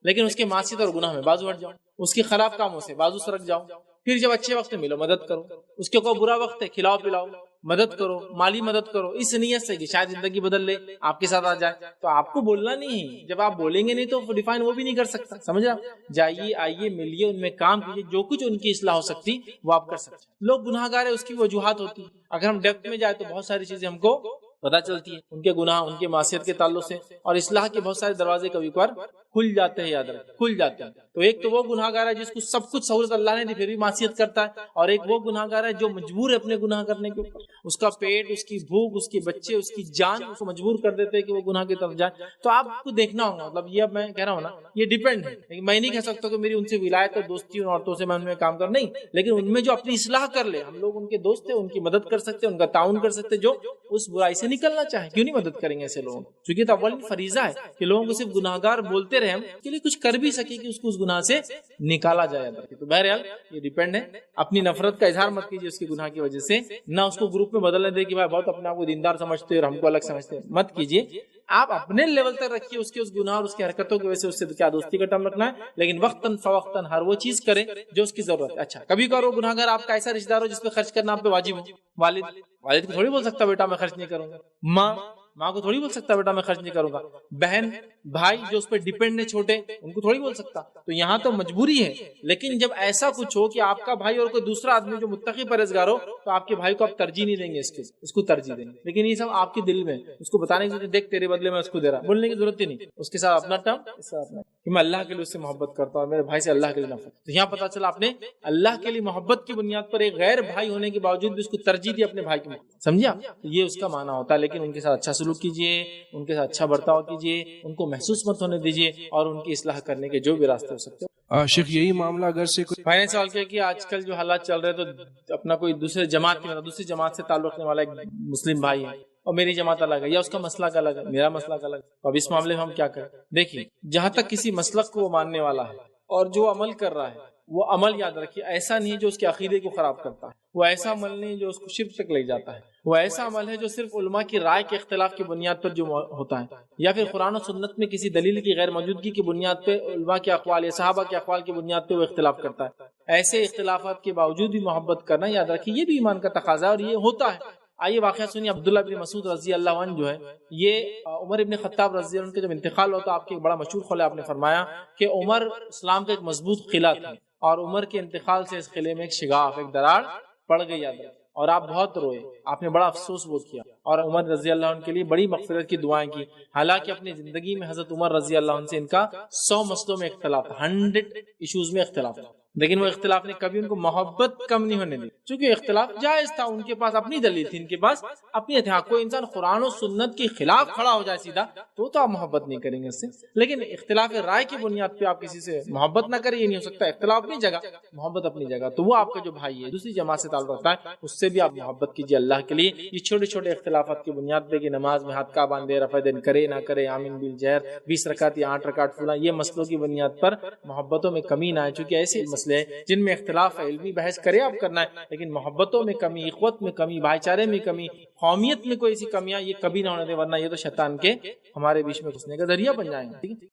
لیکن اس کے معصیت اور گناہ میں بازو ہٹ جاؤ، اس کی خراب کاموں سے بازو سرک جاؤ. پھر جب اچھے وقت میں ملو مدد کرو، اس کے کوئی برا وقت ہے کھلاؤ پلاؤ، مدد کرو، مالی مدد کرو، اس نیت سے کہ شاید زندگی بدل لے، آپ کے ساتھ آ جائے. تو آپ کو بولنا نہیں ہے، جب آپ بولیں گے نہیں تو ڈیفائن وہ بھی نہیں کر سکتا. سمجھ رہا؟ جائیے آئیے ملیے، ان میں کام کیجیے، جو کچھ ان کی اصلاح ہو سکتی وہ آپ کر سکتے. لوگ گناہ گار ہیں، اس کی وجوہات ہوتی. اگر ہم ڈیپتھ میں جائیں تو بہت ساری چیزیں ہم کو پتہ چلتی ہے ان کے گناہ، ان کے معصیت کے تعلق سے، اور اصلاح کے بہت سارے دروازے کبھی کبھار کھل جاتے ہیں. یاد رکھ، کھل جاتے ہیں. تو ایک تو وہ گناہ گار ہے جس کو سب کچھ سہولت اللہ نے دی پھر بھی معصیت کرتا ہے، اور ایک وہ گناہ گار ہے جو مجبور ہے اپنے گناہ کرنے کے اوپر. اس کا پیٹ، اس کی بھوک، اس کے بچے، اس کی جان اس کو مجبور کر دیتے ہیں کہ وہ گناہ کی طرف جائے. تو آپ کو دیکھنا ہوگا، مطلب یہ اب میں کہہ رہا ہوں نا، یہ ڈیپینڈ ہے. میں نہیں کہہ سکتا کہ میری ان سے ولایت اور دوستی ان عورتوں سے میں ان میں کام کر، نہیں، لیکن ان میں جو اپنی اصلاح کر لے، ہم لوگ ان کے دوست ہیں، ان کی مدد کر سکتے ہیں، ان کا تعاون کر سکتے ہیں. جو اس برائی سے نکلنا چاہے کیوں نہیں مدد کریں گے ایسے لوگوں؟ چونکہ تو اول فریضہ ہے کہ لوگوں کو صرف گناہ گار بولتے رہے، ہم کے لیے کچھ کر بھی سکے کہ اس کو اس گناہ سے نکالا جائے. تو بہرحال یہ ڈیپینڈ ہے. اپنی نفرت کا اظہار مت کیجیے اس کے گناہ کی وجہ سے، نہ اس کو گروپ میں بدلنے دے کہ بھائی بہت اپنے آپ کو دیندار سمجھتے ہیں اور ہم کو الگ سمجھتے ہیں، مت کیجیے. آپ اپنے لیول تک رکھیے، اس کے اس گناہ اور اس کی حرکتوں کی وجہ سے اس سے کیا دوستی کا ٹرم رکھنا ہے، لیکن وقتاً فوقتاً ہر وہ چیز کریں جو اس کی ضرورت ہے. اچھا، کبھی کبھار وہ گناہ گار آپ کا ایسا رشتہ دار ہو جس پہ خرچ کرنا آپ پہ واجب ہو. والد کو تھوڑی بول سکتا بیٹا میں خرچ نہیں کروں گا. ماں کو تھوڑی بول سکتا بیٹا میں خرچ نہیں کروں گا. بہن بھائی جو اس پہ ڈیپینڈ ہے چھوٹے، ان کو تھوڑی بول سکتا. تو یہاں تو مجبوری ہے. لیکن جب ایسا کچھ ہو کہ آپ کا بھائی اور کوئی دوسرا آدمی جو متقی پرہیزگار ہو، تو آپ کے بھائی کو آپ ترجیح نہیں دیں گے، اس کو ترجیح دیں گے. لیکن یہ سب آپ کے دل میں، اس کو بتانے کی ضرورت، دیکھ تیرے بدلے میں اس کو دے رہا، بولنے کی ضرورت ہی نہیں. اس کے ساتھ اپنا ٹرم، اس سے اپنا کہ میں اللہ کے لیے اس سے محبت کرتا ہوں، میرے بھائی سے اللہ کے لیے نفرت. تو یہاں پتہ چلا آپ نے اللہ کے لیے محبت کی بنیاد پر ایک غیر بھائی ہونے کے باوجود بھی اس کو ترجیح دی اپنے بھائی کی. سمجھا؟ یہ اس کا معنی ہوتا ہے. لیکن ان کے ساتھ اچھا سلوک کیجیے، ان کے ساتھ اچھا برتاؤ کیجیے، ان کو محسوس مت ہونے دیجیے، اور ان کی اصلاح کرنے کے جو بھی راستے ہو سکتے ہو. شیخ یہی معاملہ اگر سے کوئی میں نے سوال کیا کہ آج کل جو حالات چل رہے تو اپنا کوئی دوسرے جماعت کی، دوسری جماعت سے تعلق رکھنے والا ایک مسلم بھائی ہے اور میری جماعت الگ ہے، یا اس کا مسلک الگ ہے، میرا مسلک الگ ہے. اب اس معاملے میں ہم کیا کریں؟ دیکھیے، جہاں تک کسی مسلک کو وہ ماننے والا ہے اور جو عمل کر رہا ہے، وہ عمل یاد رکھیے ایسا نہیں ہے جو اس کے عقیدے کو خراب کرتا ہے، وہ ایسا عمل نہیں جو اس کو شرک تک لے جاتا ہے، وہ ایسا عمل ہے جو صرف علماء کی رائے کے اختلاف کی بنیاد پر جو ہوتا ہے، یا پھر قرآن و سنت میں کسی دلیل کی غیر موجودگی کی بنیاد پہ علماء کے اقوال یا صحابہ کے اقوال کی بنیاد پہ وہ اختلاف کرتا ہے. ایسے اختلافات کے باوجود بھی محبت کرنا یاد رکھیے یہ بھی ایمان کا تقاضا ہے، اور یہ ہوتا ہے. آئیے واقعہ سنیے. عبداللہ بن مسعود رضی اللہ عنہ جو ہے، یہ عمر ابن خطاب رضی اللہ عنہ کے جب انتقال ہوتا، آپ کے ایک بڑا مشہور قول ہے، آپ نے فرمایا کہ عمر اسلام کا ایک مضبوط قلعہ تھا، اور عمر کے انتقال سے اس قلعے میں ایک شگاف، ایک دراڑ پڑ گئی، اور آپ بہت روئے، آپ نے بڑا افسوس وہ کیا، اور عمر رضی اللہ عنہ کے لیے بڑی مغفرت کی دعائیں کی. حالانکہ اپنی زندگی میں حضرت عمر رضی اللہ عنہ سے ان کا 100 مسئلوں میں اختلاف تھا، 100 ایشوز میں اختلاف تھا، لیکن وہ اختلاف نے کبھی ان کو محبت کم نہیں ہونے دی، چونکہ اختلاف جائز تھا. ان کے پاس اپنی دلیل تھی، ان کے پاس اپنی اتحاد. کوئی انسان قرآن و سنت کے خلاف کھڑا ہو جائے سیدھا تو آپ محبت نہیں کریں گے اس سے. لیکن اختلاف رائے کی بنیاد پہ آپ کسی سے محبت نہ کریں، یہ نہیں ہو سکتا. اختلاف اپنی جگہ، محبت اپنی جگہ. تو وہ آپ کا جو بھائی ہے، دوسری جماعت سے تعلق رکھتا ہے، اس سے بھی آپ محبت کیجیے اللہ کے لیے. یہ چھوٹے چھوٹے اختلافات کی بنیاد پہ کہ نماز میں ہاتھ کا باندھے، رفع دین کرے نہ کرے، آمین بالجہر، 20 رکعت یا 8 رکعت فلاں، یہ مسئلوں کی بنیاد پر محبتوں میں کمی نہ آئے. چونکہ ایسے مسئلے ہیں جن میں اختلاف ہے، علمی بحث کرے آپ کرنا ہے، لیکن محبتوں میں کمی، اخوت میں کمی، بھائی چارے میں کمی، قومیت میں کوئی ایسی کمیاں یہ کبھی نہ ہونے دے، ورنہ یہ تو شیطان کے ہمارے بیچ میں گھسنے کا ذریعہ بن جائیں گے. ٹھیک ہے.